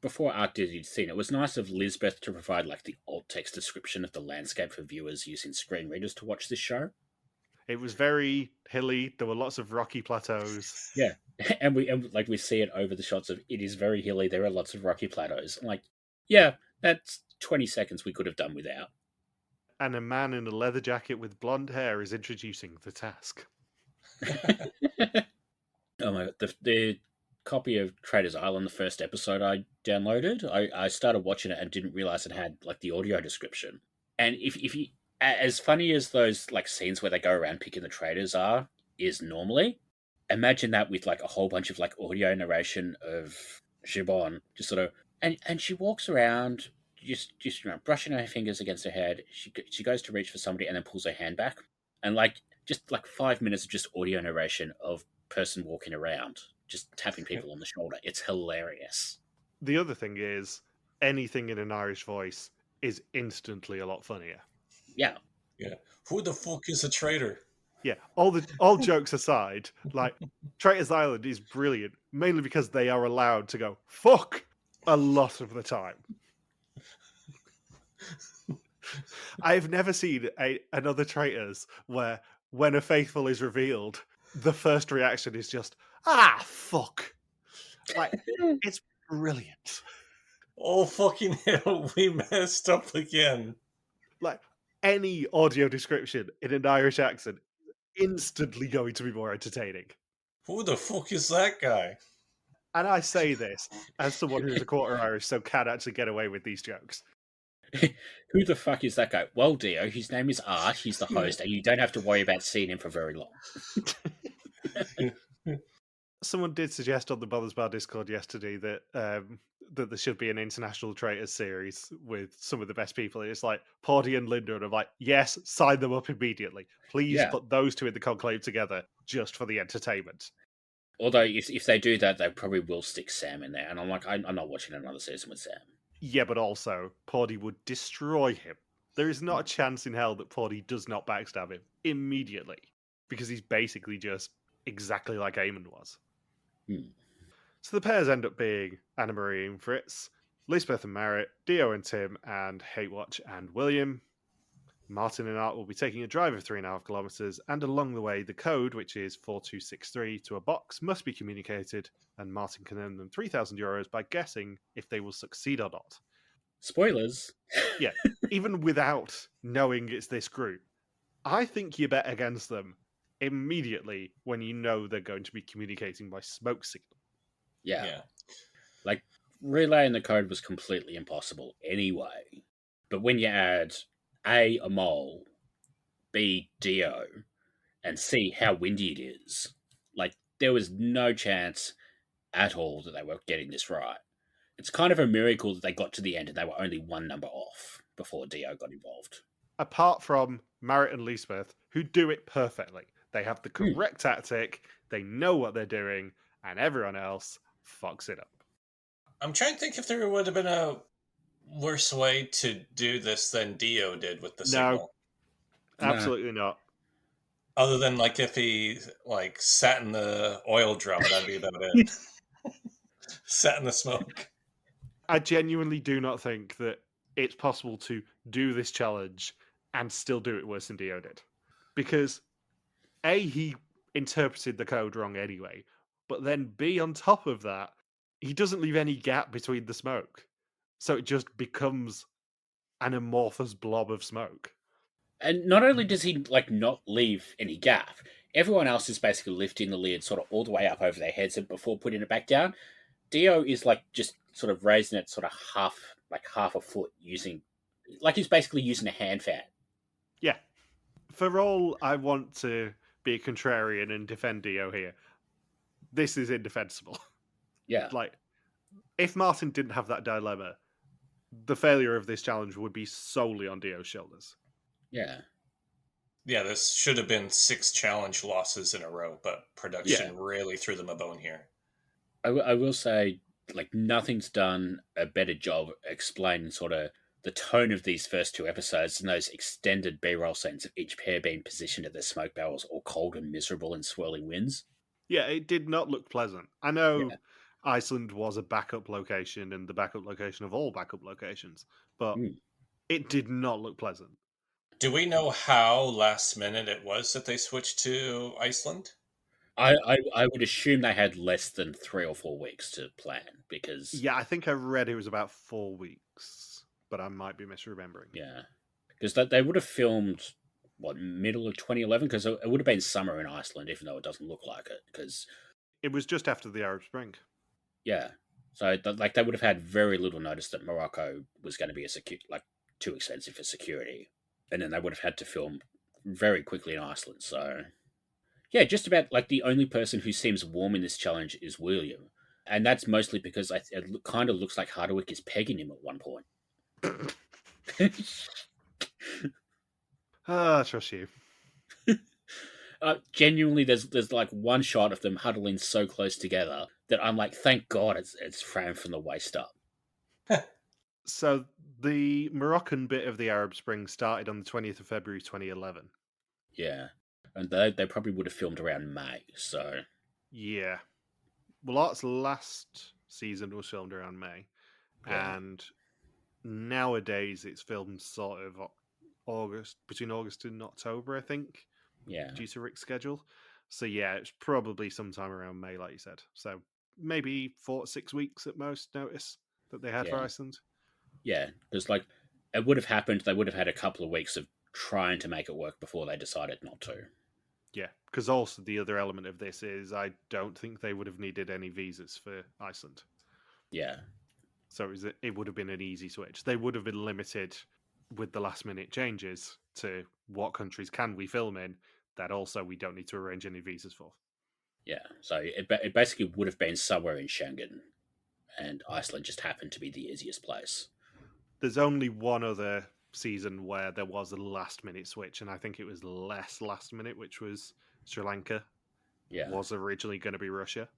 Before Art did his scene, it was nice of Lisbeth to provide like the alt text description of the landscape for viewers using screen readers to watch this show. It was very hilly. There were lots of rocky plateaus. Yeah, and we see it over the shots of it is very hilly. There are lots of rocky plateaus. I'm like, yeah, that's 20 seconds we could have done without. And a man in a leather jacket with blonde hair is introducing the task. Oh my god, the copy of Traitors Island, the first episode I downloaded, I started watching it and didn't realize it had like the audio description. And if you, as funny as those like scenes where they go around picking the traitors is normally, imagine that with like a whole bunch of like audio narration of Gibbon just sort of, and she walks around just brushing her fingers against her head. She goes to reach for somebody and then pulls her hand back, and like just like 5 minutes of just audio narration of person walking around just tapping people on the shoulder. It's hilarious. The other thing is, anything in an Irish voice is instantly a lot funnier. Yeah. Yeah. Who the fuck is a traitor? Yeah, all jokes aside, like Traitors Island is brilliant, mainly because they are allowed to go fuck a lot of the time. I've never seen another Traitors where when a faithful is revealed, the first reaction is just fuck. Like, it's brilliant. Oh, fucking hell, we messed up again. Like, any audio description in an Irish accent instantly going to be more entertaining. Who the fuck is that guy? And I say this as someone who is a quarter Irish, so can actually get away with these jokes. Who the fuck is that guy? Well, Dio, his name is Art. He's the host, and you don't have to worry about seeing him for very long. Someone did suggest on the Brothers Bar Discord yesterday that that there should be an international traitors series with some of the best people. And it's like Pordy and Linda, and I'm like, yes, sign them up immediately. Please put those two in the conclave together just for the entertainment. Although if they do that, they probably will stick Sam in there, and I'm like, I'm not watching another season with Sam. Yeah, but also Pordy would destroy him. There is not a chance in hell that Pordy does not backstab him immediately, because he's basically just exactly like Eamon was. So the pairs end up being Anna Marie and Fritz, Lisbeth and Merritt, Dio and Tim, and Hatewatch and William. Martin and Art will be taking a drive of 3.5 kilometres, and along the way, the code, which is 4263, to a box must be communicated, and Martin can earn them €3,000 by guessing if they will succeed or not. Spoilers. Yeah, even without knowing it's this group, I think you bet against them immediately when you know they're going to be communicating by smoke signal. Yeah. Like, relaying the code was completely impossible anyway. But when you add A, a mole, B, Dio, and C, how windy it is, like, there was no chance at all that they were getting this right. It's kind of a miracle that they got to the end and they were only one number off before Dio got involved. Apart from Merritt and Lisbeth, who do it perfectly. They have the correct tactic, they know what they're doing, and everyone else fucks it up. I'm trying to think if there would have been a worse way to do this than Dio did with the signal. Absolutely not. Other than like if he like sat in the oil drum, that'd be about it. Sat in the smoke. I genuinely do not think that it's possible to do this challenge and still do it worse than Dio did. Because A, he interpreted the code wrong anyway, but then B, on top of that, he doesn't leave any gap between the smoke. So it just becomes an amorphous blob of smoke. And not only does he like not leave any gap, everyone else is basically lifting the lid sort of all the way up over their heads before putting it back down. Dio is like just sort of raising it sort of half a foot using, like he's basically using a hand fan. Yeah. For all I want to be a contrarian and defend Dio here, this is indefensible. Yeah. Like, if Martin didn't have that dilemma, the failure of this challenge would be solely on Dio's shoulders. Yeah. Yeah, this should have been 6 challenge losses in a row, but production really threw them a bone here. I will say, like, nothing's done a better job explaining sort of the tone of these first 2 episodes and those extended B-roll scenes of each pair being positioned at their smoke barrels, all cold and miserable in swirling winds. Yeah, it did not look pleasant. I know Iceland was a backup location and the backup location of all backup locations, but it did not look pleasant. Do we know how last minute it was that they switched to Iceland? I would assume they had less than 3 or 4 weeks to plan because... Yeah, I think I read it was about 4 weeks, but I might be misremembering. Yeah. Because they would have filmed, what, middle of 2011? Because it would have been summer in Iceland, even though it doesn't look like it. Because it was just after the Arab Spring. Yeah. So, like, they would have had very little notice that Morocco was going to be too expensive for security. And then they would have had to film very quickly in Iceland. So, yeah, just about, like, the only person who seems warm in this challenge is William. And that's mostly because it kind of looks like Hardwick is pegging him at one point. I trust you. Genuinely, there's like one shot of them huddling so close together that I'm like, thank God it's framed from the waist up. So the Moroccan bit of the Arab Spring started on the 20th of February 2011. Yeah. And they probably would have filmed around May, so... Yeah. Well, Art's last season was filmed around May. Yeah. And nowadays it's filmed sort of between August and October, I think. Yeah. Due to Rick's schedule. So yeah, it's probably sometime around May, like you said. So maybe 4 to 6 weeks at most notice that they had for Iceland. Yeah, because like it would have happened, they would have had a couple of weeks of trying to make it work before they decided not to. Yeah, because also the other element of this is I don't think they would have needed any visas for Iceland. Yeah. So it would have been an easy switch. They would have been limited with the last minute changes to what countries can we film in that also we don't need to arrange any visas for. Yeah, so it basically would have been somewhere in Schengen, and Iceland just happened to be the easiest place. There's only one other season where there was a last minute switch, and I think it was less last minute, which was Sri Lanka. Yeah. Was originally going to be Russia.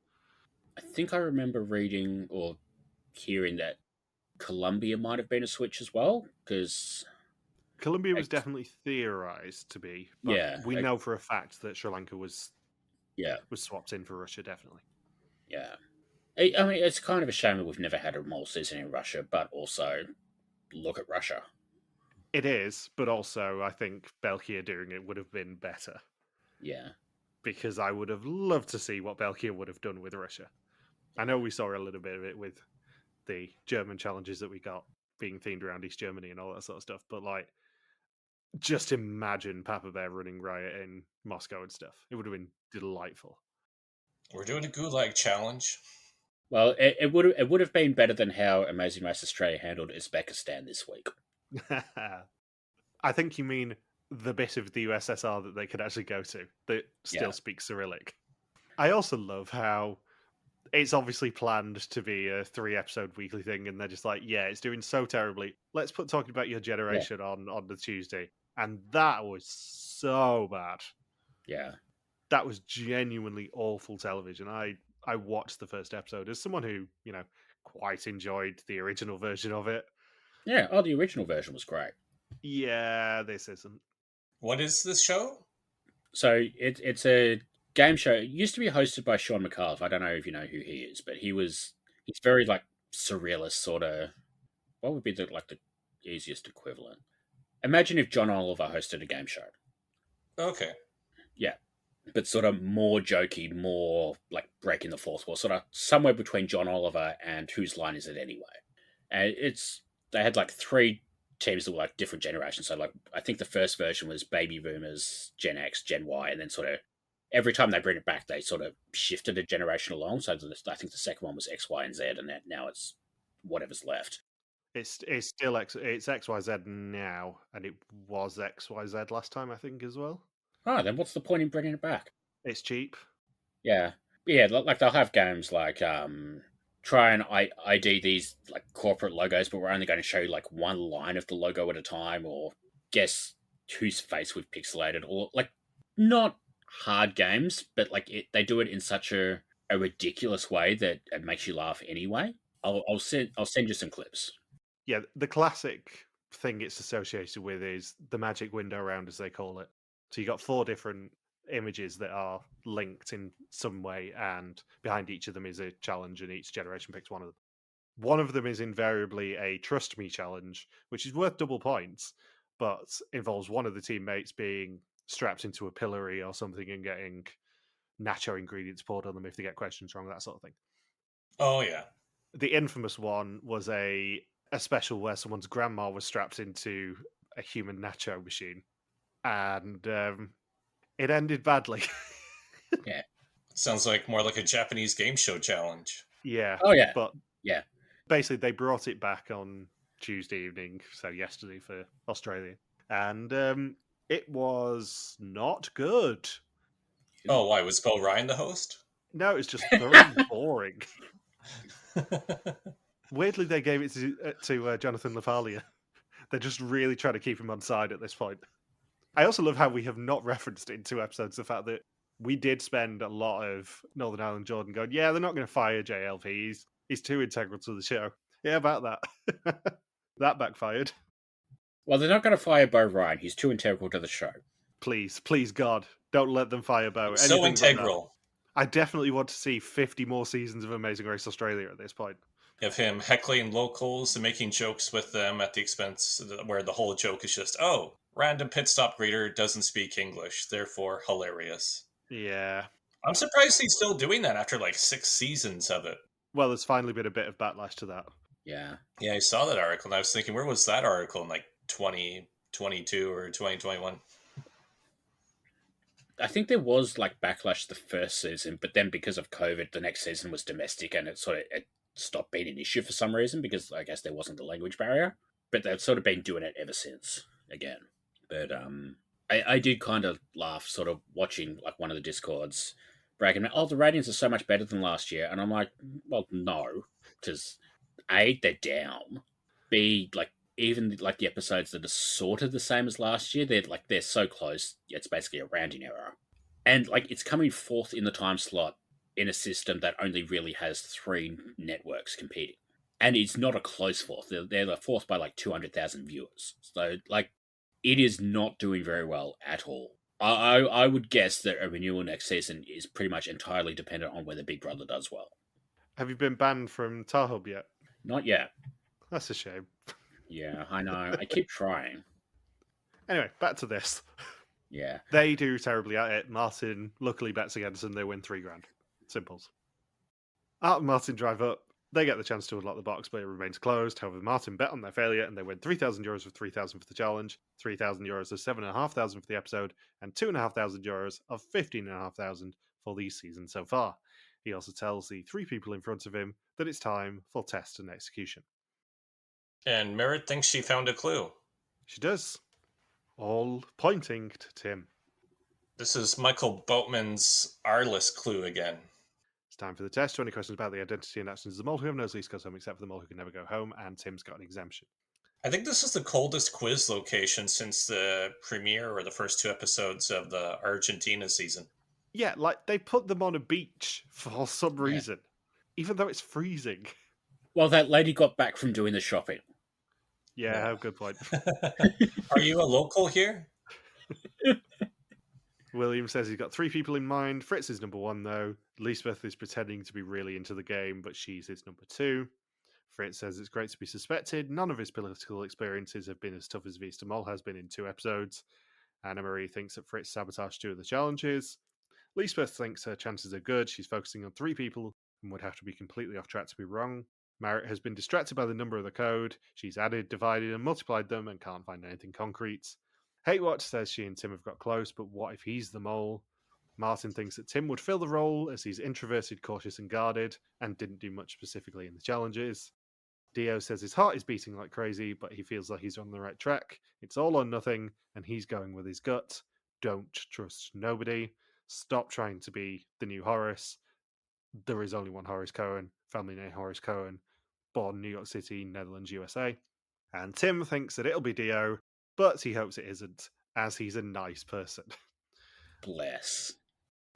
I think I remember reading or hearing that Colombia might have been a switch as well, because... Colombia was definitely theorized to be, but we know for a fact that Sri Lanka was swapped in for Russia, definitely. Yeah. I mean, it's kind of a shame that we've never had a mole season in Russia, but also, look at Russia. It is, but also I think Belkia doing it would have been better. Yeah. Because I would have loved to see what Belkia would have done with Russia. I know we saw a little bit of it with the German challenges that we got being themed around East Germany and all that sort of stuff, but like, just imagine Papa Bear running riot in Moscow and stuff. It would have been delightful. We're doing a Gulag challenge. Well, it would have been better than how Amazing Race Australia handled Uzbekistan this week. I think you mean the bit of the USSR that they could actually go to that still speaks Cyrillic. I also love how it's obviously planned to be a 3-episode weekly thing, and they're just like, yeah, it's doing so terribly. Let's put Talking About Your Generation on the Tuesday. And that was so bad. Yeah. That was genuinely awful television. I watched the first episode as someone who, quite enjoyed the original version of it. Yeah, the original version was great. Yeah, this isn't. What is this show? So it's a game show. It used to be hosted by Sean McCullough. I don't know if you know who he is, but he's very like surrealist sort of. What would be the easiest equivalent? Imagine if John Oliver hosted a game show. Okay. Yeah, but sort of more jokey, more like breaking the fourth wall, sort of somewhere between John Oliver and Whose Line Is It Anyway? And they had like 3 teams that were like different generations. So like I think the first version was baby boomers, Gen X, Gen Y, and then sort of every time they bring it back, they sort of shifted a generation along. So I think the second one was X, Y, and Z, and now it's whatever's left. It's still it's XYZ now, and it was XYZ last time, I think, as well. Oh, then what's the point in bringing it back? It's cheap. Yeah, like they'll have games like try and ID these like corporate logos, but we're only going to show you like one line of the logo at a time, or guess whose face we've pixelated, or like not hard games, but like they do it in such a ridiculous way that it makes you laugh anyway. I'll send you some clips. Yeah, the classic thing it's associated with is the magic window round, as they call it. So you got 4 different images that are linked in some way, and behind each of them is a challenge, and each generation picks one of them. One of them is invariably a trust me challenge, which is worth double points, but involves one of the teammates being strapped into a pillory or something and getting nacho ingredients poured on them if they get questions wrong, that sort of thing. Oh yeah. The infamous one was a special where someone's grandma was strapped into a human nacho machine, and it ended badly. Yeah. Sounds like more like a Japanese game show challenge. Yeah. Oh yeah. But yeah. Basically, they brought it back on Tuesday evening, so yesterday for Australia, and it was not good. Oh, why? Was Bo Ryan the host? No, it's just thoroughly boring. Weirdly, they gave it to Jonathan LaFalia. They're just really trying to keep him on side at this point. I also love how we have not referenced in 2 episodes the fact that we did spend a lot of Northern Ireland Jordan going, yeah, they're not going to fire JLP. He's too integral to the show. Yeah, about that. That backfired. Well, they're not going to fire Bo Ryan. He's too integral to the show. Please, God, don't let them fire Bo. So integral. I definitely want to see 50 more seasons of Amazing Race Australia at this point. Of him heckling locals and making jokes with them at the expense, where the whole joke is just, oh, random pit stop greeter doesn't speak English, therefore hilarious. Yeah. I'm surprised he's still doing that after like 6 seasons of it. Well, there's finally been a bit of backlash to that. Yeah. Yeah, I saw that article and I was thinking, where was that article in like 2022 or 2021? I think there was like backlash the first season, but then because of COVID, the next season was domestic and it stopped being an issue for some reason because I guess there wasn't the language barrier. But they've sort of been doing it ever since again. But I did kind of laugh sort of watching like one of the Discords bragging about, oh, the ratings are so much better than last year. And I'm like, well, no, because A, they're down. B, like even like the episodes that are sort of the same as last year, they're so close, it's basically a rounding error. And like it's coming fourth in the time slot in a system that only really has 3 networks competing. And it's not a close fourth. They're the fourth by like 200,000 viewers. So like it is not doing very well at all. I would guess that a renewal next season is pretty much entirely dependent on whether Big Brother does well. Have you been banned from Tarhub yet? Not yet. That's a shame. Yeah, I know. I keep trying. Anyway, back to this. Yeah. They do terribly at it. Martin luckily bets against them. They win $3,000. Simples. Art and Martin drive up. They get the chance to unlock the box, but it remains closed. However, Martin bet on their failure, and they win €3,000 of 3,000 for the challenge, €3,000 of 7,500 for the episode, and €2,500 of 15,500 for the season so far. He also tells the 3 people in front of him that it's time for test and execution. And Merritt thinks she found a clue. She does. All pointing to Tim. This is Michael Boatman's R-list clue again. It's time for the test. 20 questions about the identity and actions of the mole who have no least goes home except for the mole who can never go home, and Tim's got an exemption. I think this is the coldest quiz location since the premiere or the first 2 episodes of the Argentina season. Yeah, like they put them on a beach for some reason, even though it's freezing. Well, that lady got back from doing the shopping. Yeah, good point. Are you a local here? William says he's got 3 people in mind. Fritz is number 1, though. Lisbeth is pretending to be really into the game, but she's his number 2. Fritz says it's great to be suspected. None of his political experiences have been as tough as Vista Mole has been in 2 episodes. Anna Marie thinks that Fritz sabotaged 2 of the challenges. Lisbeth thinks her chances are good. She's focusing on 3 people and would have to be completely off track to be wrong. Merritt has been distracted by the number of the code. She's added, divided, and multiplied them and can't find anything concrete. Hatewatch says she and Tim have got close, but what if he's the mole? Martin thinks that Tim would fill the role as he's introverted, cautious, and guarded, and didn't do much specifically in the challenges. Dio says his heart is beating like crazy, but he feels like he's on the right track. It's all or nothing, and he's going with his gut. Don't trust nobody. Stop trying to be the new Horace. there is only one Horace Cohen, family name Horace Cohen, born New York City, Netherlands, USA. And Tim thinks that it'll be Dio, but he hopes it isn't, as he's a nice person. Bless.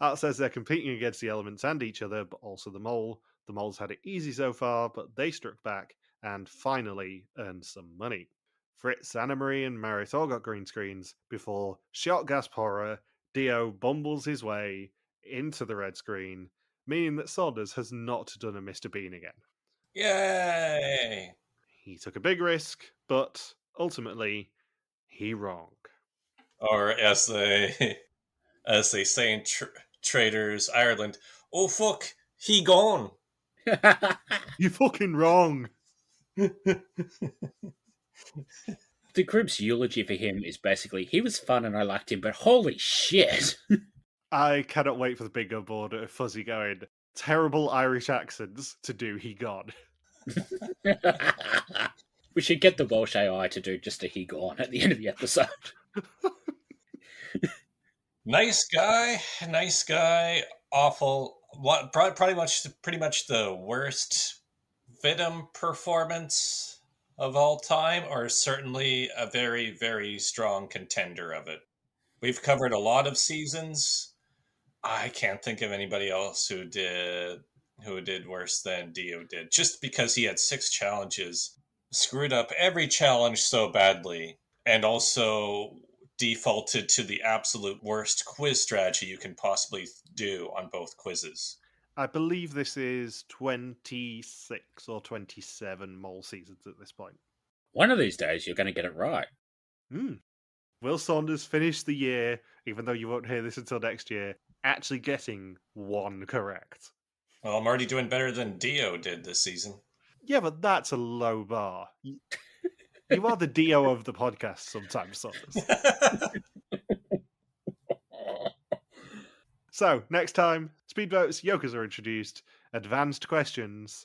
Art says they're competing against the elements and each other, but also the mole. The mole's had it easy so far, but they struck back and finally earned some money. Fritz, Anna-Marie, and Merritt all got green screens before, shot gasp horror, Dio bumbles his way into the red screen, meaning that Saunders has not done a Mr. Bean again. Yay! He took a big risk, but ultimately, he wrong. Or as they say in Traitors Ireland, oh fuck, he gone. You fucking wrong. The group's eulogy for him is basically, he was fun and I liked him, but holy shit. I cannot wait for the bingo board of Fuzzy going, terrible Irish accents to do he gone. We should get the Welsh AI to do just a he gone at the end of the episode. Nice guy, awful. What pretty much the worst Venom performance of all time, or certainly a very, very strong contender of it. We've covered a lot of seasons. I can't think of anybody else who did worse than Dio did, just because he had 6 challenges, screwed up every challenge so badly, and also defaulted to the absolute worst quiz strategy you can possibly do on both quizzes. I believe this is 26 or 27 mole seasons at this point. One of these days, you're going to get it right. Will Saunders finish the year, even though you won't hear this until next year, actually getting 1 correct? Well, I'm already doing better than Dio did this season. Yeah, but that's a low bar. You are the Dio of the podcast sometimes, Saunders. So, next time, speedboats, yokas are introduced, advanced questions,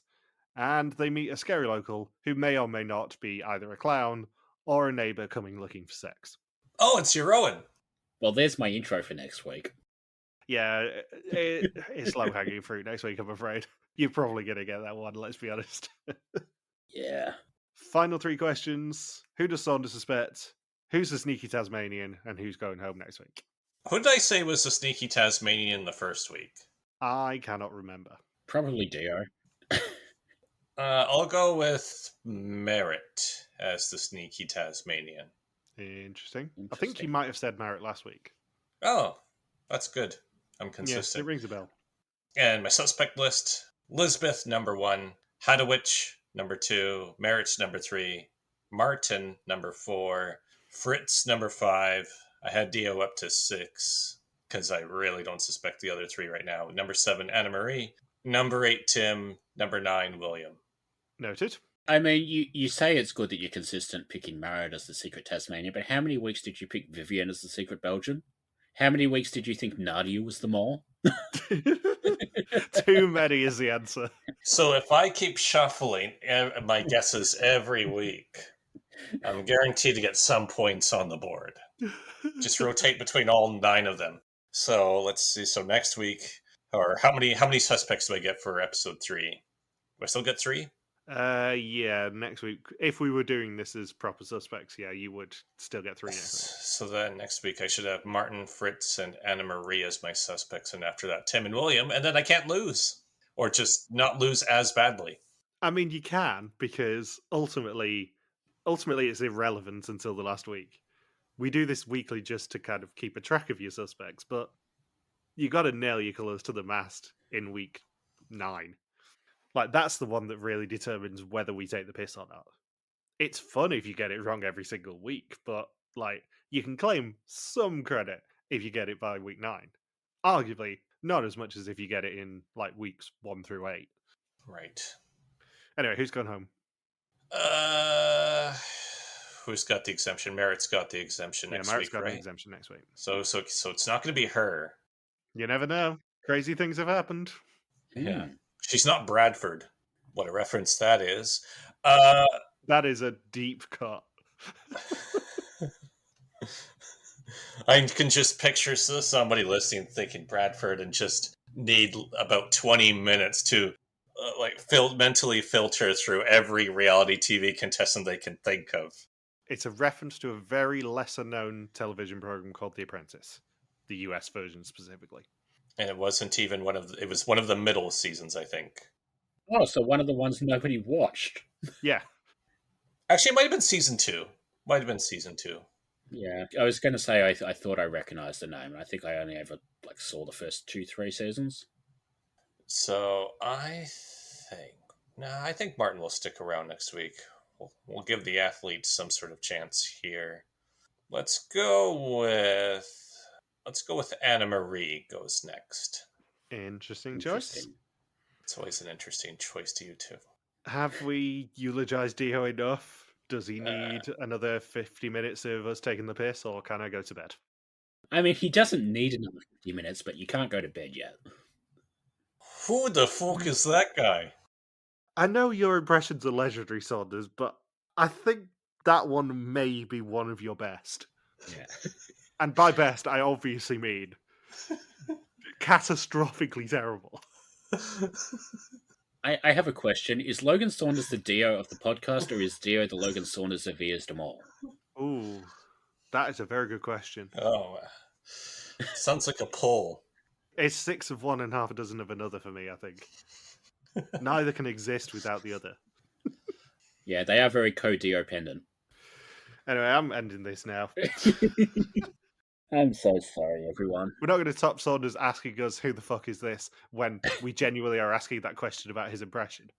and they meet a scary local who may or may not be either a clown or a neighbour coming looking for sex. Oh, it's your Owen. Well, there's my intro for next week. Yeah, it's low-hanging fruit next week, I'm afraid. You're probably going to get that one, let's be honest. Yeah. Final 3 questions. Who does Saunders suspect? Who's the sneaky Tasmanian? And who's going home next week? Who did I say was the sneaky Tasmanian the first week? I cannot remember. Probably Dio. I'll go with Merritt as the sneaky Tasmanian. Interesting. I think you might have said Merritt last week. Oh, that's good. I'm consistent. Yes, it rings a bell. And my suspect list, Lisbeth, number 1. Hadowich, number 2. Merritt, number 3. Martin, number 4. Fritz, number 5. I had Dio up to 6, because I really don't suspect the other 3 right now. Number 7, Anna-Marie. Number 8, Tim. Number 9, William. Noted. I mean, you say it's good that you're consistent picking Marriott as the secret Tasmanian, but how many weeks did you pick Vivian as the secret Belgian? How many weeks did you think Nadia was the mole? Too many is the answer. So if I keep shuffling my guesses every week, I'm guaranteed to get some points on the board. Just rotate between all 9 of them. So let's see. So next week, or how many suspects do I get for episode 3? Do I still get 3? Yeah, next week. If we were doing this as proper suspects, yeah, you would still get 3 next week. So then next week I should have Martin, Fritz, and Anna-Marie as my suspects, and after that Tim and William, and then I can't lose. Or just not lose as badly. I mean, you can, because ultimately it's irrelevant until the last week. We do this weekly just to kind of keep a track of your suspects, but you got to nail your colours to the mast in week 9. Like, that's the one that really determines whether we take the piss or not. It's fun if you get it wrong every single week, but, like, you can claim some credit if you get it by week 9. Arguably, not as much as if you get it in, like, weeks 1 through 8. Right. Anyway, who's going home? Who's got the exemption? Merritt's got the exemption next Merritt's week, got right? the exemption next week. So it's not going to be her. You never know. Crazy things have happened. Yeah. She's not Bradford. What a reference that is. That is a deep cut. I can just picture somebody listening thinking Bradford and just need about 20 minutes to mentally filter through every reality TV contestant they can think of. It's a reference to a very lesser-known television program called The Apprentice, the US version specifically. And it wasn't even it was one of the middle seasons, I think. Oh, so one of the ones nobody watched. Yeah. Actually, it might have been season 2. Might have been season 2. Yeah, I was going to say I thought I recognized the name, and I think I only ever saw the first 2-3 seasons. So I think Martin will stick around next week. We'll give the athletes some sort of chance here. Let's go with Anna Marie goes next. Interesting choice. It's always an interesting choice to you too. Have we eulogized Dio enough? Does he need another 50 minutes of us taking the piss, or can I go to bed? I mean, he doesn't need another 50 minutes, but you can't go to bed yet. Who the fuck is that guy? I know your impressions are legendary, Saunders, but I think that one may be one of your best. Yeah. And by best, I obviously mean catastrophically terrible. I have a question. Is Logan Saunders the Dio of the podcast, or is Dio the Logan Saunders of Vias Demol? Ooh, that is a very good question. Oh, sounds like a poll. It's 6 of one and half a dozen of another for me, I think. Neither can exist without the other. Yeah, they are very co-Dio pendant. Anyway, I'm ending this now. I'm so sorry, everyone. We're not going to top Saunders asking us who the fuck is this when we genuinely are asking that question about his impression.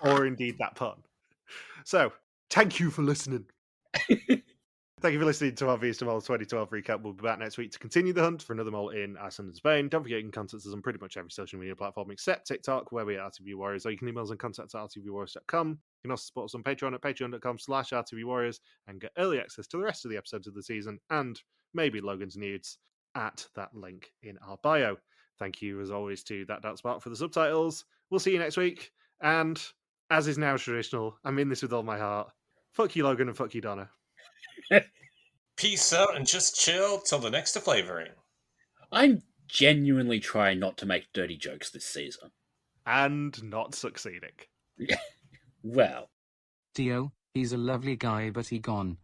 Or indeed that pun. So, thank you for listening. Thank you for listening to our Vias Demol 2012 recap. We'll be back next week to continue the hunt for another mole in Iceland and Spain. Don't forget you can contact us on pretty much every social media platform except TikTok, where we are RTV Warriors, or you can email us on contact@rtvwarriors.com. You can also support us on Patreon at patreon.com/rtvwarriors and get early access to the rest of the episodes of the season and maybe Logan's nudes at that link in our bio. Thank you, as always, to that.spark for the subtitles. We'll see you next week. And as is now traditional, I mean this with all my heart. Fuck you, Logan, and fuck you, Donna. Peace out and just chill till the next flavoring. I'm genuinely trying not to make dirty jokes this season. And not succeeding. Well. Dio, he's a lovely guy, but he gone.